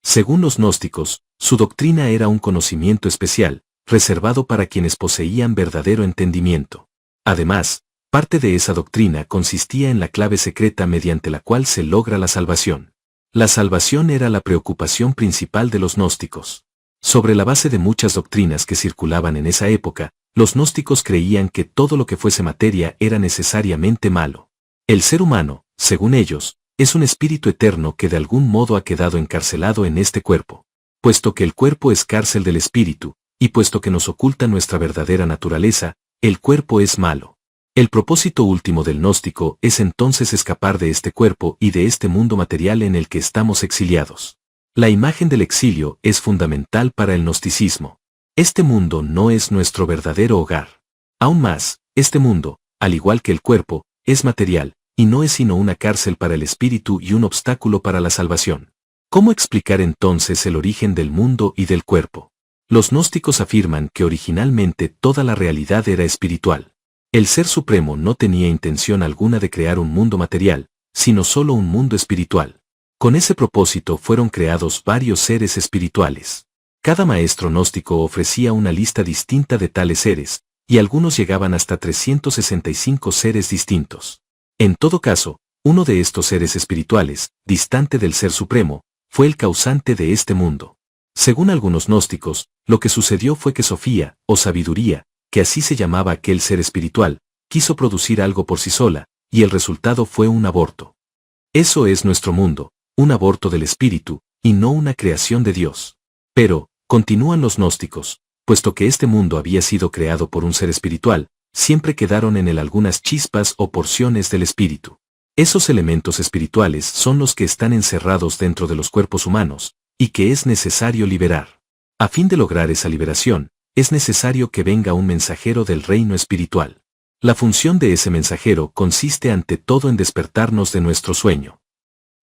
Según los gnósticos, su doctrina era un conocimiento especial, reservado para quienes poseían verdadero entendimiento. Además, parte de esa doctrina consistía en la clave secreta mediante la cual se logra la salvación. La salvación era la preocupación principal de los gnósticos. Sobre la base de muchas doctrinas que circulaban en esa época, los gnósticos creían que todo lo que fuese materia era necesariamente malo. El ser humano, según ellos, es un espíritu eterno que de algún modo ha quedado encarcelado en este cuerpo. Puesto que el cuerpo es cárcel del espíritu, y puesto que nos oculta nuestra verdadera naturaleza, el cuerpo es malo. El propósito último del gnóstico es entonces escapar de este cuerpo y de este mundo material en el que estamos exiliados. La imagen del exilio es fundamental para el gnosticismo. Este mundo no es nuestro verdadero hogar. Aún más, este mundo, al igual que el cuerpo, es material, y no es sino una cárcel para el espíritu y un obstáculo para la salvación. ¿Cómo explicar entonces el origen del mundo y del cuerpo? Los gnósticos afirman que originalmente toda la realidad era espiritual. El Ser Supremo no tenía intención alguna de crear un mundo material, sino solo un mundo espiritual. Con ese propósito fueron creados varios seres espirituales. Cada maestro gnóstico ofrecía una lista distinta de tales seres, y algunos llegaban hasta 365 seres distintos. En todo caso, uno de estos seres espirituales, distante del Ser Supremo, fue el causante de este mundo. Según algunos gnósticos, lo que sucedió fue que Sofía, o sabiduría, que así se llamaba aquel ser espiritual, quiso producir algo por sí sola, y el resultado fue un aborto. Eso es nuestro mundo, un aborto del espíritu, y no una creación de Dios. Pero, continúan los gnósticos, puesto que este mundo había sido creado por un ser espiritual, siempre quedaron en él algunas chispas o porciones del espíritu. Esos elementos espirituales son los que están encerrados dentro de los cuerpos humanos, y que es necesario liberar. A fin de lograr esa liberación, es necesario que venga un mensajero del reino espiritual. La función de ese mensajero consiste ante todo en despertarnos de nuestro sueño.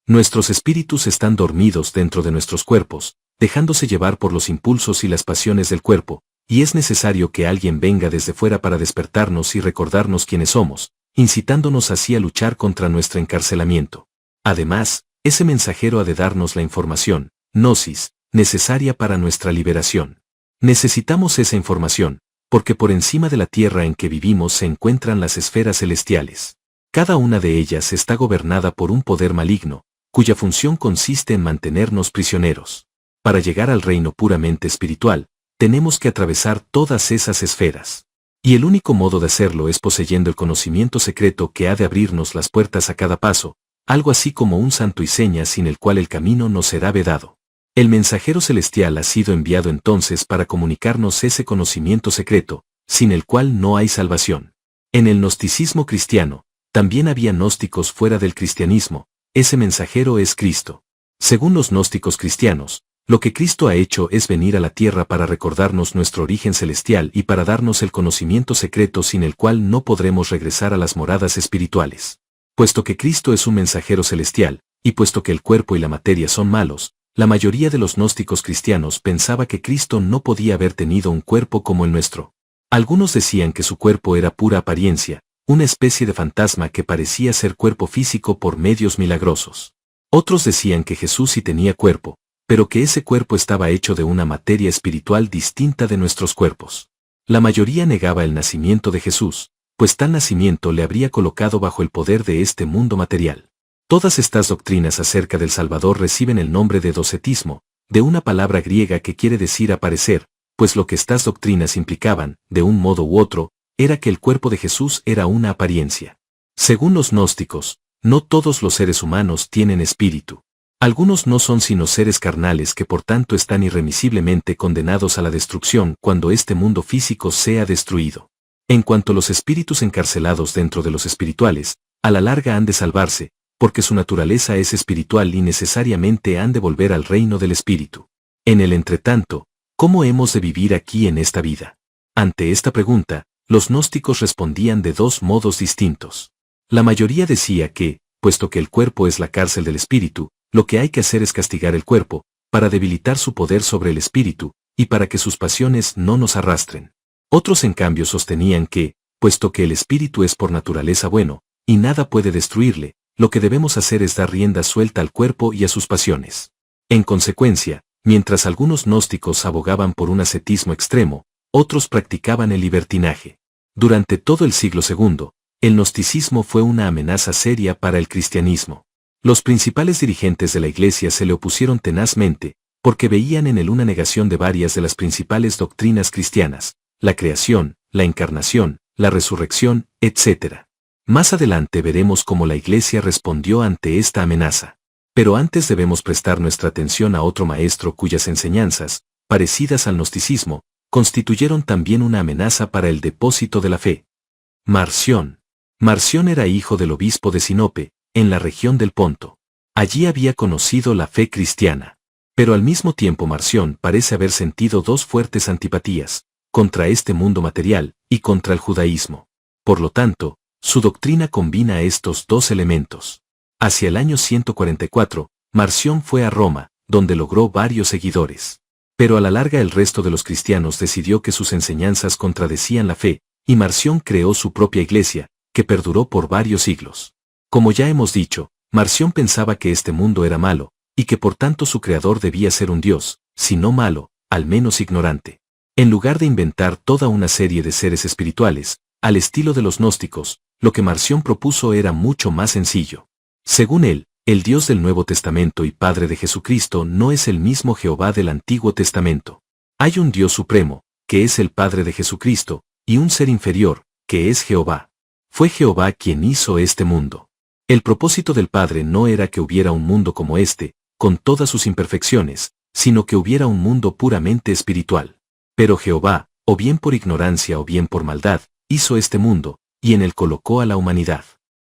Nuestros espíritus están dormidos dentro de nuestros cuerpos, dejándose llevar por los impulsos y las pasiones del cuerpo, y es necesario que alguien venga desde fuera para despertarnos y recordarnos quiénes somos, incitándonos así a luchar contra nuestro encarcelamiento. Además, ese mensajero ha de darnos la información, gnosis, necesaria para nuestra liberación. Necesitamos esa información, porque por encima de la tierra en que vivimos se encuentran las esferas celestiales. Cada una de ellas está gobernada por un poder maligno, cuya función consiste en mantenernos prisioneros. Para llegar al reino puramente espiritual, tenemos que atravesar todas esas esferas. Y el único modo de hacerlo es poseyendo el conocimiento secreto que ha de abrirnos las puertas a cada paso, algo así como un santo y seña sin el cual el camino nos será vedado. El mensajero celestial ha sido enviado entonces para comunicarnos ese conocimiento secreto, sin el cual no hay salvación. En el gnosticismo cristiano, también había gnósticos fuera del cristianismo, ese mensajero es Cristo. Según los gnósticos cristianos, lo que Cristo ha hecho es venir a la tierra para recordarnos nuestro origen celestial y para darnos el conocimiento secreto sin el cual no podremos regresar a las moradas espirituales. Puesto que Cristo es un mensajero celestial, y puesto que el cuerpo y la materia son malos, la mayoría de los gnósticos cristianos pensaba que Cristo no podía haber tenido un cuerpo como el nuestro. Algunos decían que su cuerpo era pura apariencia, una especie de fantasma que parecía ser cuerpo físico por medios milagrosos. Otros decían que Jesús sí tenía cuerpo, pero que ese cuerpo estaba hecho de una materia espiritual distinta de nuestros cuerpos. La mayoría negaba el nacimiento de Jesús, pues tal nacimiento le habría colocado bajo el poder de este mundo material. Todas estas doctrinas acerca del Salvador reciben el nombre de docetismo, de una palabra griega que quiere decir aparecer, pues lo que estas doctrinas implicaban, de un modo u otro, era que el cuerpo de Jesús era una apariencia. Según los gnósticos, no todos los seres humanos tienen espíritu. Algunos no son sino seres carnales que por tanto están irremisiblemente condenados a la destrucción cuando este mundo físico sea destruido. En cuanto a los espíritus encarcelados dentro de los espirituales, a la larga han de salvarse, porque su naturaleza es espiritual y necesariamente han de volver al reino del espíritu. En el entretanto, ¿cómo hemos de vivir aquí en esta vida? Ante esta pregunta, los gnósticos respondían de dos modos distintos. La mayoría decía que, puesto que el cuerpo es la cárcel del espíritu, lo que hay que hacer es castigar el cuerpo, para debilitar su poder sobre el espíritu, y para que sus pasiones no nos arrastren. Otros en cambio sostenían que, puesto que el espíritu es por naturaleza bueno, y nada puede destruirle, lo que debemos hacer es dar rienda suelta al cuerpo y a sus pasiones. En consecuencia, mientras algunos gnósticos abogaban por un ascetismo extremo, otros practicaban el libertinaje. Durante todo el siglo II, el gnosticismo fue una amenaza seria para el cristianismo. Los principales dirigentes de la Iglesia se le opusieron tenazmente, porque veían en él una negación de varias de las principales doctrinas cristianas, la creación, la encarnación, la resurrección, etc. Más adelante veremos cómo la Iglesia respondió ante esta amenaza. Pero antes debemos prestar nuestra atención a otro maestro cuyas enseñanzas, parecidas al gnosticismo, constituyeron también una amenaza para el depósito de la fe. Marción. Marción era hijo del obispo de Sinope, en la región del Ponto. Allí había conocido la fe cristiana. Pero al mismo tiempo Marción parece haber sentido dos fuertes antipatías, contra este mundo material y contra el judaísmo. Por lo tanto, su doctrina combina estos dos elementos. Hacia el año 144, Marción fue a Roma, donde logró varios seguidores. Pero a la larga el resto de los cristianos decidió que sus enseñanzas contradecían la fe, y Marción creó su propia iglesia, que perduró por varios siglos. Como ya hemos dicho, Marción pensaba que este mundo era malo, y que por tanto su creador debía ser un dios, si no malo, al menos ignorante. En lugar de inventar toda una serie de seres espirituales, al estilo de los gnósticos, lo que Marción propuso era mucho más sencillo. Según él, el Dios del Nuevo Testamento y Padre de Jesucristo no es el mismo Jehová del Antiguo Testamento. Hay un Dios supremo, que es el Padre de Jesucristo, y un ser inferior, que es Jehová. Fue Jehová quien hizo este mundo. El propósito del Padre no era que hubiera un mundo como este, con todas sus imperfecciones, sino que hubiera un mundo puramente espiritual. Pero Jehová, o bien por ignorancia o bien por maldad, hizo este mundo, y en él colocó a la humanidad.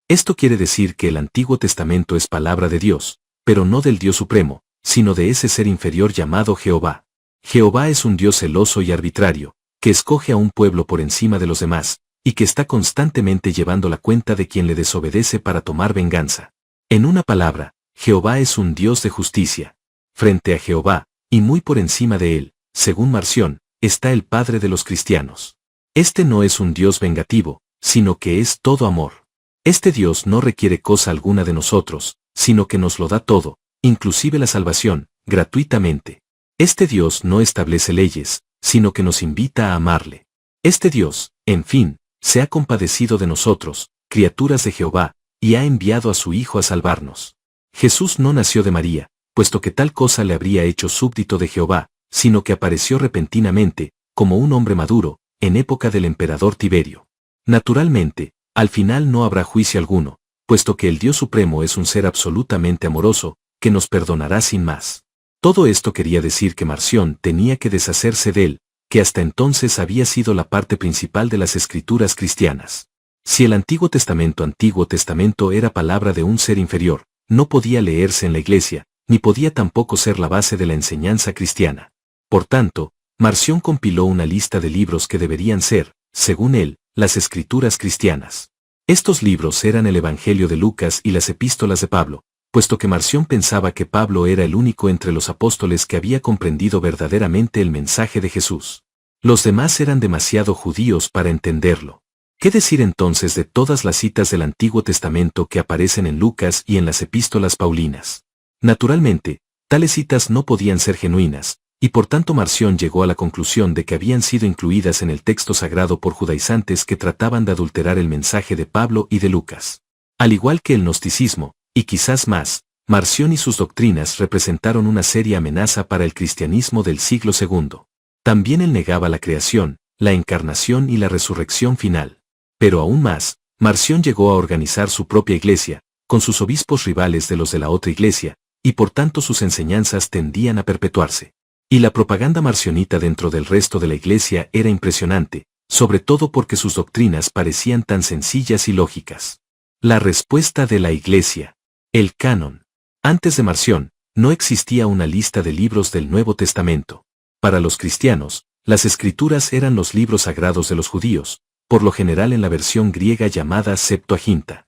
Esto quiere decir que el Antiguo Testamento es palabra de Dios, pero no del Dios supremo, sino de ese ser inferior llamado Jehová. Jehová es un Dios celoso y arbitrario, que escoge a un pueblo por encima de los demás, y que está constantemente llevando la cuenta de quien le desobedece para tomar venganza. En una palabra, Jehová es un Dios de justicia. Frente a Jehová, y muy por encima de él, según Marción, está el Padre de los cristianos. Este no es un Dios vengativo, sino que es todo amor. Este Dios no requiere cosa alguna de nosotros, sino que nos lo da todo, inclusive la salvación, gratuitamente. Este Dios no establece leyes, sino que nos invita a amarle. Este Dios, en fin, se ha compadecido de nosotros, criaturas de Jehová, y ha enviado a su Hijo a salvarnos. Jesús no nació de María, puesto que tal cosa le habría hecho súbdito de Jehová, sino que apareció repentinamente, como un hombre maduro, en época del emperador Tiberio. Naturalmente, al final no habrá juicio alguno, puesto que el Dios Supremo es un ser absolutamente amoroso, que nos perdonará sin más. Todo esto quería decir que Marción tenía que deshacerse de él, que hasta entonces había sido la parte principal de las escrituras cristianas. Si el Antiguo Testamento era palabra de un ser inferior, no podía leerse en la Iglesia, ni podía tampoco ser la base de la enseñanza cristiana. Por tanto, Marción compiló una lista de libros que deberían ser, según él, las escrituras cristianas. Estos libros eran el Evangelio de Lucas y las epístolas de Pablo, puesto que Marción pensaba que Pablo era el único entre los apóstoles que había comprendido verdaderamente el mensaje de Jesús. Los demás eran demasiado judíos para entenderlo. ¿Qué decir entonces de todas las citas del Antiguo Testamento que aparecen en Lucas y en las epístolas paulinas? Naturalmente, tales citas no podían ser genuinas, y por tanto Marción llegó a la conclusión de que habían sido incluidas en el texto sagrado por judaizantes que trataban de adulterar el mensaje de Pablo y de Lucas. Al igual que el gnosticismo, y quizás más, Marción y sus doctrinas representaron una seria amenaza para el cristianismo del siglo II. También él negaba la creación, la encarnación y la resurrección final. Pero aún más, Marción llegó a organizar su propia iglesia, con sus obispos rivales de los de la otra iglesia, y por tanto sus enseñanzas tendían a perpetuarse. Y la propaganda marcionita dentro del resto de la iglesia era impresionante, sobre todo porque sus doctrinas parecían tan sencillas y lógicas. La respuesta de la iglesia. El canon. Antes de Marción, no existía una lista de libros del Nuevo Testamento. Para los cristianos, las escrituras eran los libros sagrados de los judíos, por lo general en la versión griega llamada Septuaginta.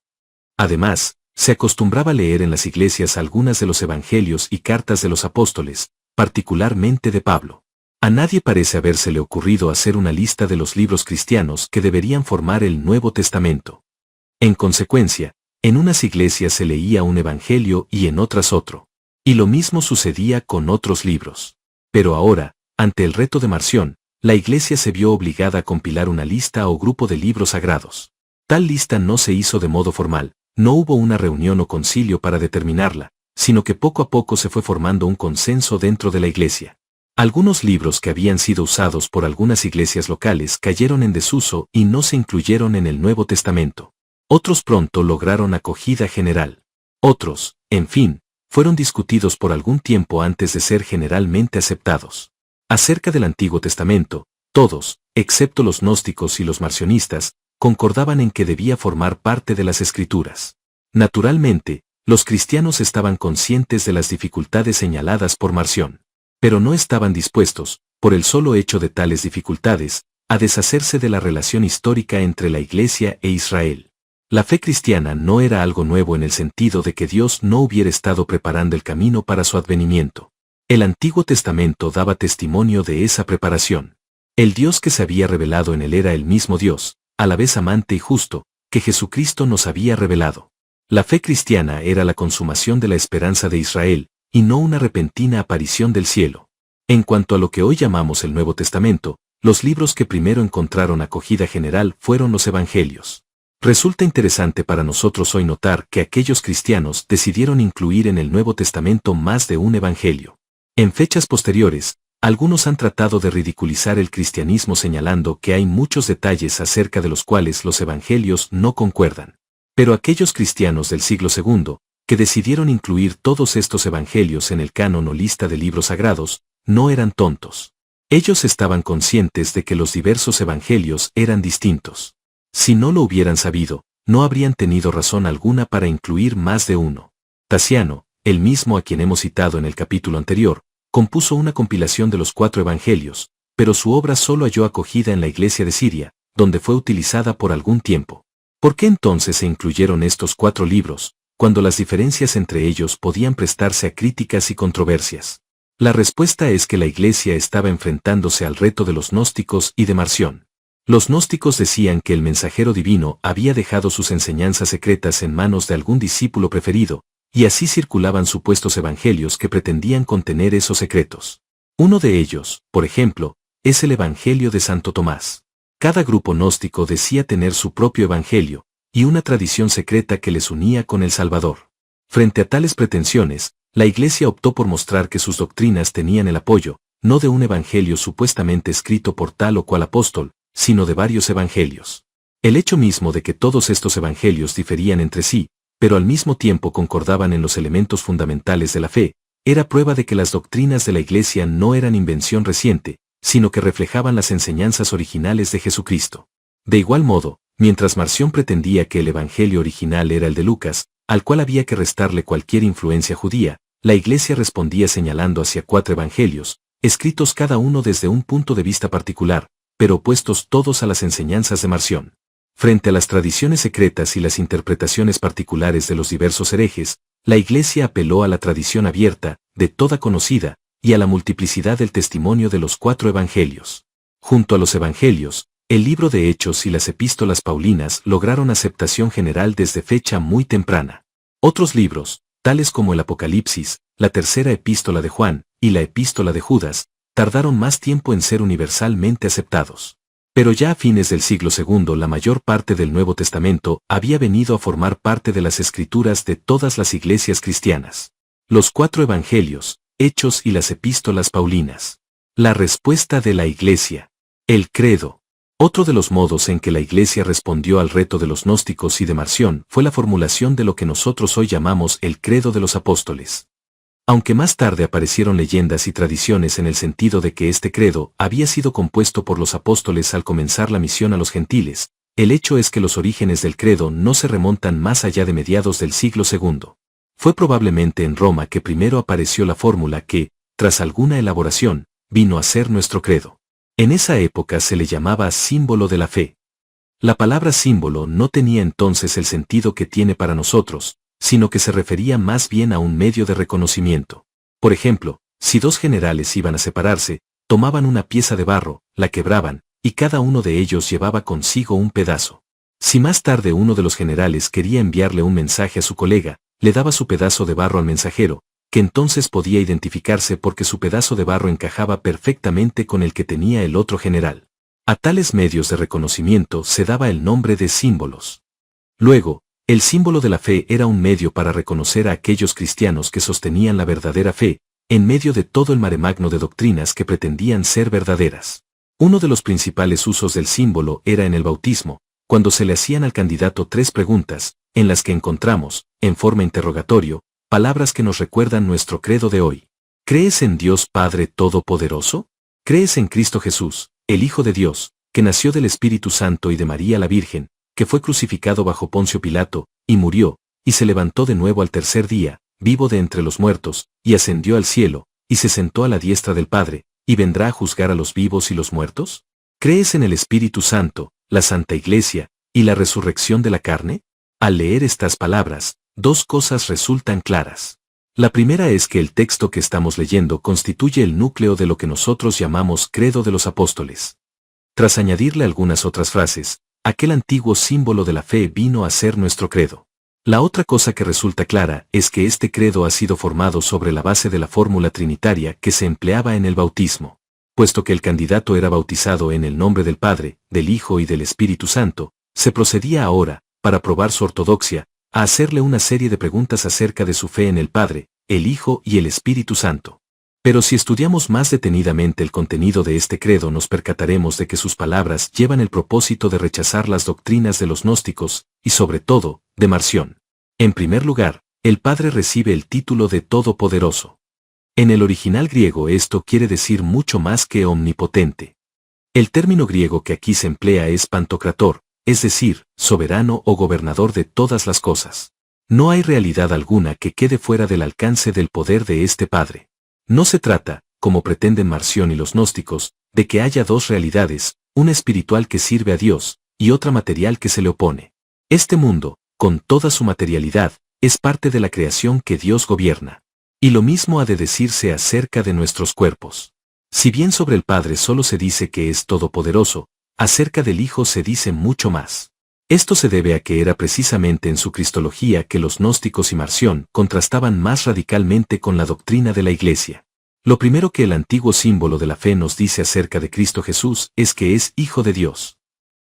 Además, se acostumbraba a leer en las iglesias algunas de los evangelios y cartas de los apóstoles, particularmente de Pablo. A nadie parece habérsele ocurrido hacer una lista de los libros cristianos que deberían formar el Nuevo Testamento. En consecuencia, en unas iglesias se leía un evangelio y en otras otro. Y lo mismo sucedía con otros libros. Pero ahora, ante el reto de Marción, la iglesia se vio obligada a compilar una lista o grupo de libros sagrados. Tal lista no se hizo de modo formal, no hubo una reunión o concilio para determinarla, sino que poco a poco se fue formando un consenso dentro de la iglesia. Algunos libros que habían sido usados por algunas iglesias locales cayeron en desuso y no se incluyeron en el Nuevo Testamento. Otros pronto lograron acogida general. Otros, en fin, fueron discutidos por algún tiempo antes de ser generalmente aceptados. Acerca del Antiguo Testamento, todos, excepto los gnósticos y los marcionistas, concordaban en que debía formar parte de las Escrituras. Naturalmente, los cristianos estaban conscientes de las dificultades señaladas por Marción, pero no estaban dispuestos, por el solo hecho de tales dificultades, a deshacerse de la relación histórica entre la Iglesia e Israel. La fe cristiana no era algo nuevo en el sentido de que Dios no hubiera estado preparando el camino para su advenimiento. El Antiguo Testamento daba testimonio de esa preparación. El Dios que se había revelado en él era el mismo Dios, a la vez amante y justo, que Jesucristo nos había revelado. La fe cristiana era la consumación de la esperanza de Israel, y no una repentina aparición del cielo. En cuanto a lo que hoy llamamos el Nuevo Testamento, los libros que primero encontraron acogida general fueron los Evangelios. Resulta interesante para nosotros hoy notar que aquellos cristianos decidieron incluir en el Nuevo Testamento más de un evangelio. En fechas posteriores, algunos han tratado de ridiculizar el cristianismo señalando que hay muchos detalles acerca de los cuales los evangelios no concuerdan. Pero aquellos cristianos del siglo II, que decidieron incluir todos estos evangelios en el canon o lista de libros sagrados, no eran tontos. Ellos estaban conscientes de que los diversos evangelios eran distintos. Si no lo hubieran sabido, no habrían tenido razón alguna para incluir más de uno. Tasiano, el mismo a quien hemos citado en el capítulo anterior, compuso una compilación de los 4 evangelios, pero su obra solo halló acogida en la iglesia de Siria, donde fue utilizada por algún tiempo. ¿Por qué entonces se incluyeron estos 4 libros, cuando las diferencias entre ellos podían prestarse a críticas y controversias? La respuesta es que la iglesia estaba enfrentándose al reto de los gnósticos y de Marción. Los gnósticos decían que el mensajero divino había dejado sus enseñanzas secretas en manos de algún discípulo preferido, y así circulaban supuestos evangelios que pretendían contener esos secretos. Uno de ellos, por ejemplo, es el Evangelio de Santo Tomás. Cada grupo gnóstico decía tener su propio evangelio, y una tradición secreta que les unía con el Salvador. Frente a tales pretensiones, la Iglesia optó por mostrar que sus doctrinas tenían el apoyo, no de un evangelio supuestamente escrito por tal o cual apóstol, sino de varios evangelios. El hecho mismo de que todos estos evangelios diferían entre sí, pero al mismo tiempo concordaban en los elementos fundamentales de la fe, era prueba de que las doctrinas de la Iglesia no eran invención reciente, sino que reflejaban las enseñanzas originales de Jesucristo. De igual modo, mientras Marción pretendía que el evangelio original era el de Lucas, al cual había que restarle cualquier influencia judía, la Iglesia respondía señalando hacia 4 evangelios, escritos cada uno desde un punto de vista particular, pero opuestos todos a las enseñanzas de Marción. Frente a las tradiciones secretas y las interpretaciones particulares de los diversos herejes, la Iglesia apeló a la tradición abierta, de toda conocida, y a la multiplicidad del testimonio de los 4 evangelios. Junto a los evangelios, el libro de Hechos y las epístolas paulinas lograron aceptación general desde fecha muy temprana. Otros libros, tales como el Apocalipsis, la tercera epístola de Juan, y la epístola de Judas, tardaron más tiempo en ser universalmente aceptados. Pero ya a fines del siglo II la mayor parte del Nuevo Testamento había venido a formar parte de las escrituras de todas las iglesias cristianas. Los 4 evangelios, Hechos y las epístolas paulinas. La respuesta de la Iglesia. El credo. Otro de los modos en que la Iglesia respondió al reto de los gnósticos y de Marción fue la formulación de lo que nosotros hoy llamamos el credo de los apóstoles. Aunque más tarde aparecieron leyendas y tradiciones en el sentido de que este credo había sido compuesto por los apóstoles al comenzar la misión a los gentiles, el hecho es que los orígenes del credo no se remontan más allá de mediados del siglo II. Fue probablemente en Roma que primero apareció la fórmula que, tras alguna elaboración, vino a ser nuestro credo. En esa época se le llamaba símbolo de la fe. La palabra símbolo no tenía entonces el sentido que tiene para nosotros, sino que se refería más bien a un medio de reconocimiento. Por ejemplo, si 2 generales iban a separarse, tomaban una pieza de barro, la quebraban, y cada uno de ellos llevaba consigo un pedazo. Si más tarde uno de los generales quería enviarle un mensaje a su colega, le daba su pedazo de barro al mensajero, que entonces podía identificarse porque su pedazo de barro encajaba perfectamente con el que tenía el otro general. A tales medios de reconocimiento se daba el nombre de símbolos. Luego, el símbolo de la fe era un medio para reconocer a aquellos cristianos que sostenían la verdadera fe, en medio de todo el maremagno de doctrinas que pretendían ser verdaderas. Uno de los principales usos del símbolo era en el bautismo, cuando se le hacían al candidato 3 preguntas, en las que encontramos, en forma interrogatorio, palabras que nos recuerdan nuestro credo de hoy. ¿Crees en Dios Padre Todopoderoso? ¿Crees en Cristo Jesús, el Hijo de Dios, que nació del Espíritu Santo y de María la Virgen, que fue crucificado bajo Poncio Pilato, y murió, y se levantó de nuevo al tercer día, vivo de entre los muertos, y ascendió al cielo, y se sentó a la diestra del Padre, y vendrá a juzgar a los vivos y los muertos? ¿Crees en el Espíritu Santo, la Santa Iglesia, y la resurrección de la carne? Al leer estas palabras, 2 cosas resultan claras. La primera es que el texto que estamos leyendo constituye el núcleo de lo que nosotros llamamos credo de los apóstoles. Tras añadirle algunas otras frases, aquel antiguo símbolo de la fe vino a ser nuestro credo. La otra cosa que resulta clara es que este credo ha sido formado sobre la base de la fórmula trinitaria que se empleaba en el bautismo. Puesto que el candidato era bautizado en el nombre del Padre, del Hijo y del Espíritu Santo, se procedía ahora, para probar su ortodoxia, a hacerle una serie de preguntas acerca de su fe en el Padre, el Hijo y el Espíritu Santo. Pero si estudiamos más detenidamente el contenido de este credo nos percataremos de que sus palabras llevan el propósito de rechazar las doctrinas de los gnósticos, y sobre todo, de Marción. En primer lugar, el Padre recibe el título de Todopoderoso. En el original griego esto quiere decir mucho más que omnipotente. El término griego que aquí se emplea es pantocrator, es decir, soberano o gobernador de todas las cosas. No hay realidad alguna que quede fuera del alcance del poder de este Padre. No se trata, como pretenden Marción y los gnósticos, de que haya dos realidades, una espiritual que sirve a Dios, y otra material que se le opone. Este mundo, con toda su materialidad, es parte de la creación que Dios gobierna. Y lo mismo ha de decirse acerca de nuestros cuerpos. Si bien sobre el Padre solo se dice que es todopoderoso, acerca del Hijo se dice mucho más. Esto se debe a que era precisamente en su cristología que los gnósticos y Marción contrastaban más radicalmente con la doctrina de la Iglesia. Lo primero que el antiguo símbolo de la fe nos dice acerca de Cristo Jesús es que es Hijo de Dios.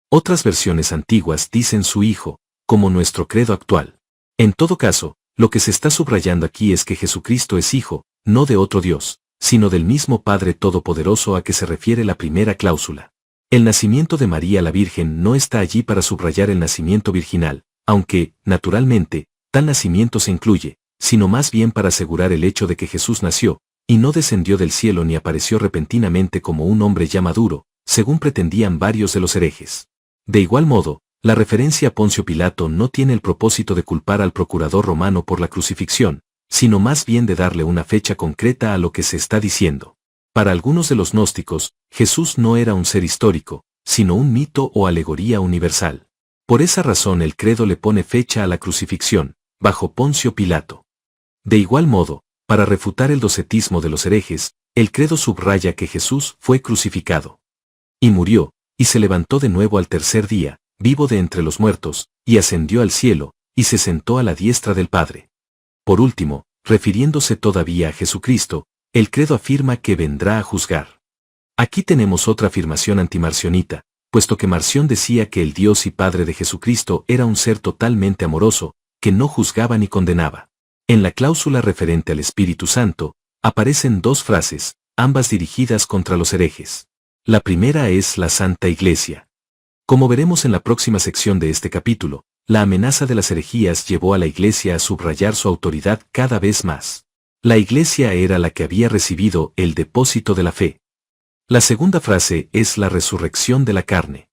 Otras versiones antiguas dicen su Hijo, como nuestro credo actual. En todo caso, lo que se está subrayando aquí es que Jesucristo es Hijo, no de otro Dios, sino del mismo Padre Todopoderoso a que se refiere la primera cláusula. El nacimiento de María la Virgen no está allí para subrayar el nacimiento virginal, aunque, naturalmente, tal nacimiento se incluye, sino más bien para asegurar el hecho de que Jesús nació, y no descendió del cielo ni apareció repentinamente como un hombre ya maduro, según pretendían varios de los herejes. De igual modo, la referencia a Poncio Pilato no tiene el propósito de culpar al procurador romano por la crucifixión, sino más bien de darle una fecha concreta a lo que se está diciendo. Para algunos de los gnósticos, Jesús no era un ser histórico, sino un mito o alegoría universal. Por esa razón el credo le pone fecha a la crucifixión, bajo Poncio Pilato. De igual modo, para refutar el docetismo de los herejes, el credo subraya que Jesús fue crucificado. Y murió, y se levantó de nuevo al tercer día, vivo de entre los muertos, y ascendió al cielo, y se sentó a la diestra del Padre. Por último, refiriéndose todavía a Jesucristo, el credo afirma que vendrá a juzgar. Aquí tenemos otra afirmación antimarcionita, puesto que Marción decía que el Dios y Padre de Jesucristo era un ser totalmente amoroso, que no juzgaba ni condenaba. En la cláusula referente al Espíritu Santo, aparecen dos frases, ambas dirigidas contra los herejes. La primera es la Santa Iglesia. Como veremos en la próxima sección de este capítulo, la amenaza de las herejías llevó a la Iglesia a subrayar su autoridad cada vez más. La Iglesia era la que había recibido el depósito de la fe. La segunda frase es la resurrección de la carne.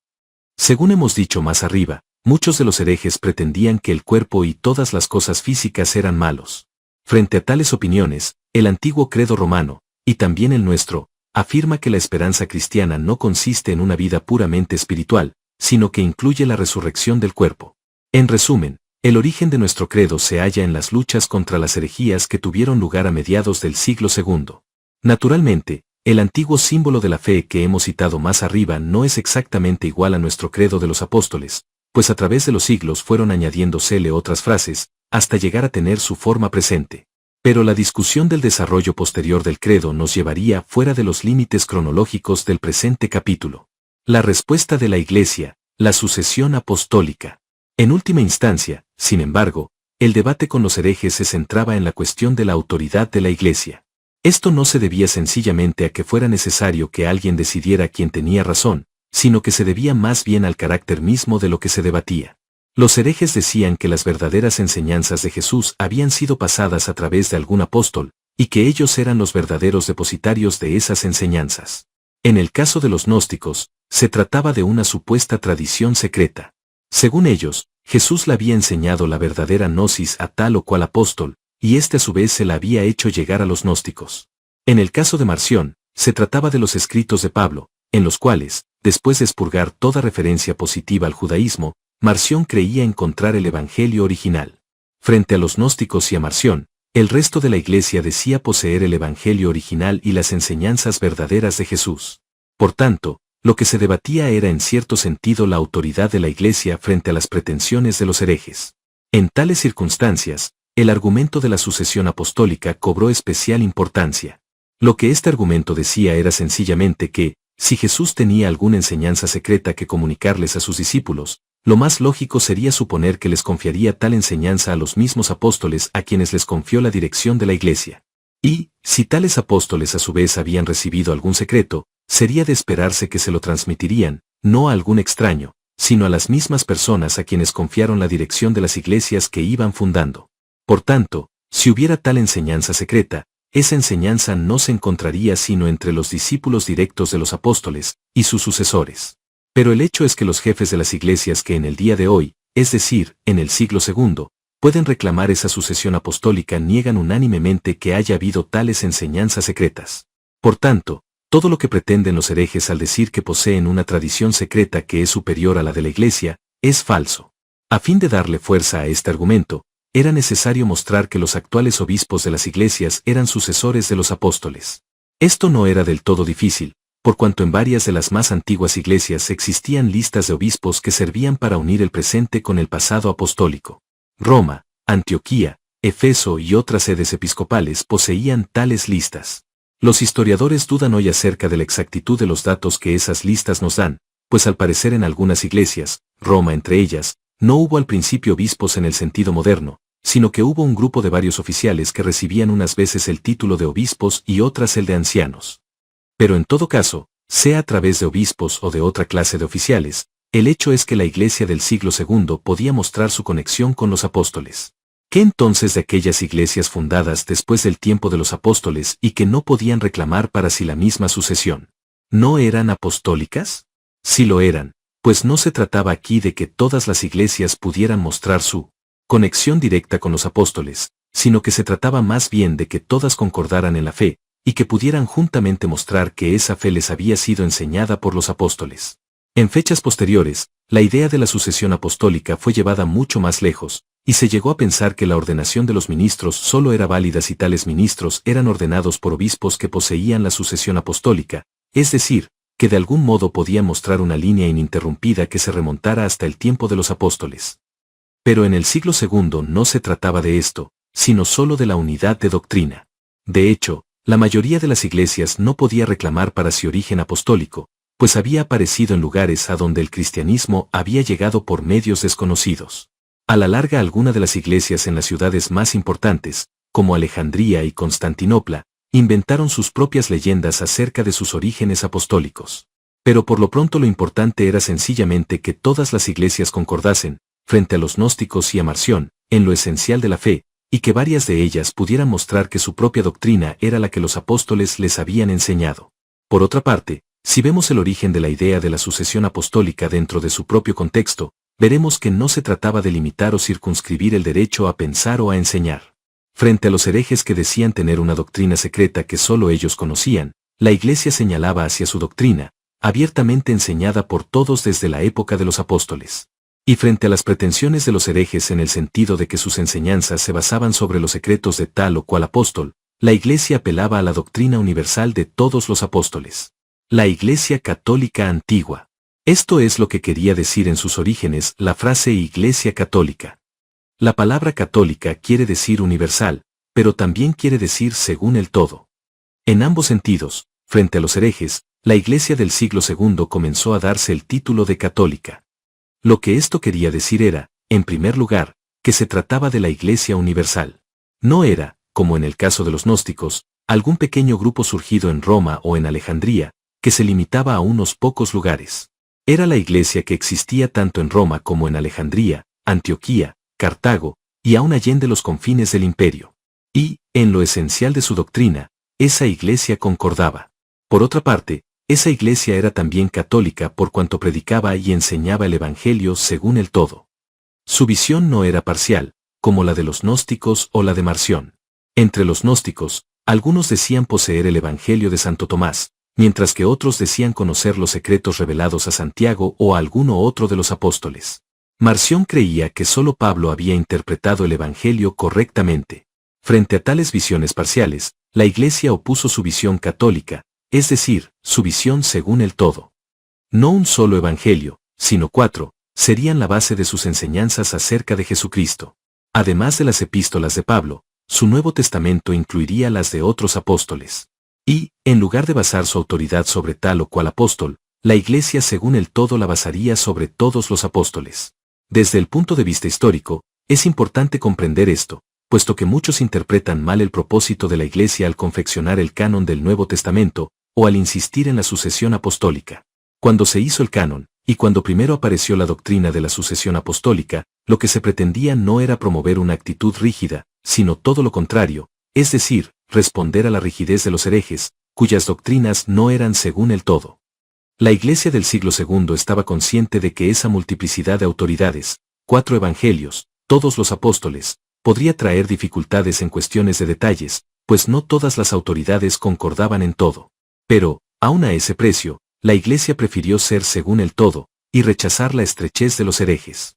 Según hemos dicho más arriba, muchos de los herejes pretendían que el cuerpo y todas las cosas físicas eran malos. Frente a tales opiniones, el antiguo credo romano, y también el nuestro, afirma que la esperanza cristiana no consiste en una vida puramente espiritual, sino que incluye la resurrección del cuerpo. En resumen, el origen de nuestro credo se halla en las luchas contra las herejías que tuvieron lugar a mediados del siglo II. Naturalmente, el antiguo símbolo de la fe que hemos citado más arriba no es exactamente igual a nuestro credo de los apóstoles, pues a través de los siglos fueron añadiéndosele otras frases, hasta llegar a tener su forma presente. Pero la discusión del desarrollo posterior del credo nos llevaría fuera de los límites cronológicos del presente capítulo. La respuesta de la Iglesia, la sucesión apostólica. En última instancia, sin embargo, el debate con los herejes se centraba en la cuestión de la autoridad de la Iglesia. Esto no se debía sencillamente a que fuera necesario que alguien decidiera quién tenía razón, sino que se debía más bien al carácter mismo de lo que se debatía. Los herejes decían que las verdaderas enseñanzas de Jesús habían sido pasadas a través de algún apóstol, y que ellos eran los verdaderos depositarios de esas enseñanzas. En el caso de los gnósticos, se trataba de una supuesta tradición secreta. Según ellos, Jesús le había enseñado la verdadera gnosis a tal o cual apóstol, y éste a su vez se la había hecho llegar a los gnósticos. En el caso de Marción, se trataba de los escritos de Pablo, en los cuales, después de expurgar toda referencia positiva al judaísmo, Marción creía encontrar el evangelio original. Frente a los gnósticos y a Marción, el resto de la Iglesia decía poseer el evangelio original y las enseñanzas verdaderas de Jesús. Por tanto, lo que se debatía era en cierto sentido la autoridad de la Iglesia frente a las pretensiones de los herejes. En tales circunstancias, el argumento de la sucesión apostólica cobró especial importancia. Lo que este argumento decía era sencillamente que, si Jesús tenía alguna enseñanza secreta que comunicarles a sus discípulos, lo más lógico sería suponer que les confiaría tal enseñanza a los mismos apóstoles a quienes les confió la dirección de la Iglesia. Y, si tales apóstoles a su vez habían recibido algún secreto, sería de esperarse que se lo transmitirían, no a algún extraño, sino a las mismas personas a quienes confiaron la dirección de las iglesias que iban fundando. Por tanto, si hubiera tal enseñanza secreta, esa enseñanza no se encontraría sino entre los discípulos directos de los apóstoles y sus sucesores. Pero el hecho es que los jefes de las iglesias que en el día de hoy, es decir, en el siglo II, pueden reclamar esa sucesión apostólica niegan unánimemente que haya habido tales enseñanzas secretas. Por tanto, Todo lo que pretenden los herejes al decir que poseen una tradición secreta que es superior a la de la Iglesia, es falso. A fin de darle fuerza a este argumento, era necesario mostrar que los actuales obispos de las iglesias eran sucesores de los apóstoles. Esto no era del todo difícil, por cuanto en varias de las más antiguas iglesias existían listas de obispos que servían para unir el presente con el pasado apostólico. Roma, Antioquía, Efeso y otras sedes episcopales poseían tales listas. Los historiadores dudan hoy acerca de la exactitud de los datos que esas listas nos dan, pues al parecer en algunas iglesias, Roma entre ellas, no hubo al principio obispos en el sentido moderno, sino que hubo un grupo de varios oficiales que recibían unas veces el título de obispos y otras el de ancianos. Pero en todo caso, sea a través de obispos o de otra clase de oficiales, el hecho es que la iglesia del siglo II podía mostrar su conexión con los apóstoles. ¿Qué entonces de aquellas iglesias fundadas después del tiempo de los apóstoles y que no podían reclamar para sí la misma sucesión? ¿No eran apostólicas? Sí lo eran, pues no se trataba aquí de que todas las iglesias pudieran mostrar su conexión directa con los apóstoles, sino que se trataba más bien de que todas concordaran en la fe, y que pudieran juntamente mostrar que esa fe les había sido enseñada por los apóstoles. En fechas posteriores, la idea de la sucesión apostólica fue llevada mucho más lejos, y se llegó a pensar que la ordenación de los ministros solo era válida si tales ministros eran ordenados por obispos que poseían la sucesión apostólica, es decir, que de algún modo podían mostrar una línea ininterrumpida que se remontara hasta el tiempo de los apóstoles. Pero en el siglo II no se trataba de esto, sino solo de la unidad de doctrina. De hecho, la mayoría de las iglesias no podía reclamar para sí origen apostólico, pues había aparecido en lugares a donde el cristianismo había llegado por medios desconocidos. A la larga, algunas de las iglesias en las ciudades más importantes, como Alejandría y Constantinopla, inventaron sus propias leyendas acerca de sus orígenes apostólicos. Pero por lo pronto lo importante era sencillamente que todas las iglesias concordasen, frente a los gnósticos y a Marción, en lo esencial de la fe, y que varias de ellas pudieran mostrar que su propia doctrina era la que los apóstoles les habían enseñado. Por otra parte, si vemos el origen de la idea de la sucesión apostólica dentro de su propio contexto, veremos que no se trataba de limitar o circunscribir el derecho a pensar o a enseñar. Frente a los herejes que decían tener una doctrina secreta que solo ellos conocían, la Iglesia señalaba hacia su doctrina, abiertamente enseñada por todos desde la época de los apóstoles. Y frente a las pretensiones de los herejes en el sentido de que sus enseñanzas se basaban sobre los secretos de tal o cual apóstol, la Iglesia apelaba a la doctrina universal de todos los apóstoles. La Iglesia Católica Antigua. Esto es lo que quería decir en sus orígenes la frase Iglesia Católica. La palabra católica quiere decir universal, pero también quiere decir según el todo. En ambos sentidos, frente a los herejes, la Iglesia del siglo II comenzó a darse el título de católica. Lo que esto quería decir era, en primer lugar, que se trataba de la Iglesia universal. No era, como en el caso de los gnósticos, algún pequeño grupo surgido en Roma o en Alejandría, que se limitaba a unos pocos lugares. Era la Iglesia que existía tanto en Roma como en Alejandría, Antioquía, Cartago, y aún allende los confines del imperio. Y, en lo esencial de su doctrina, esa Iglesia concordaba. Por otra parte, esa Iglesia era también católica por cuanto predicaba y enseñaba el Evangelio según el todo. Su visión no era parcial, como la de los gnósticos o la de Marción. Entre los gnósticos, algunos decían poseer el Evangelio de Santo Tomás, mientras que otros decían conocer los secretos revelados a Santiago o a alguno otro de los apóstoles. Marción creía que solo Pablo había interpretado el Evangelio correctamente. Frente a tales visiones parciales, la Iglesia opuso su visión católica, es decir, su visión según el todo. No un solo Evangelio, sino 4, serían la base de sus enseñanzas acerca de Jesucristo. Además de las epístolas de Pablo, su Nuevo Testamento incluiría las de otros apóstoles. Y, en lugar de basar su autoridad sobre tal o cual apóstol, la Iglesia según el todo la basaría sobre todos los apóstoles. Desde el punto de vista histórico, es importante comprender esto, puesto que muchos interpretan mal el propósito de la Iglesia al confeccionar el canon del Nuevo Testamento, o al insistir en la sucesión apostólica. Cuando se hizo el canon, y cuando primero apareció la doctrina de la sucesión apostólica, lo que se pretendía no era promover una actitud rígida, sino todo lo contrario, es decir, responder a la rigidez de los herejes, cuyas doctrinas no eran según el todo. La Iglesia del siglo II estaba consciente de que esa multiplicidad de autoridades, 4 evangelios, todos los apóstoles, podría traer dificultades en cuestiones de detalles, pues no todas las autoridades concordaban en todo. Pero, Aun a ese precio, la Iglesia prefirió ser según el todo, y rechazar la estrechez de los herejes.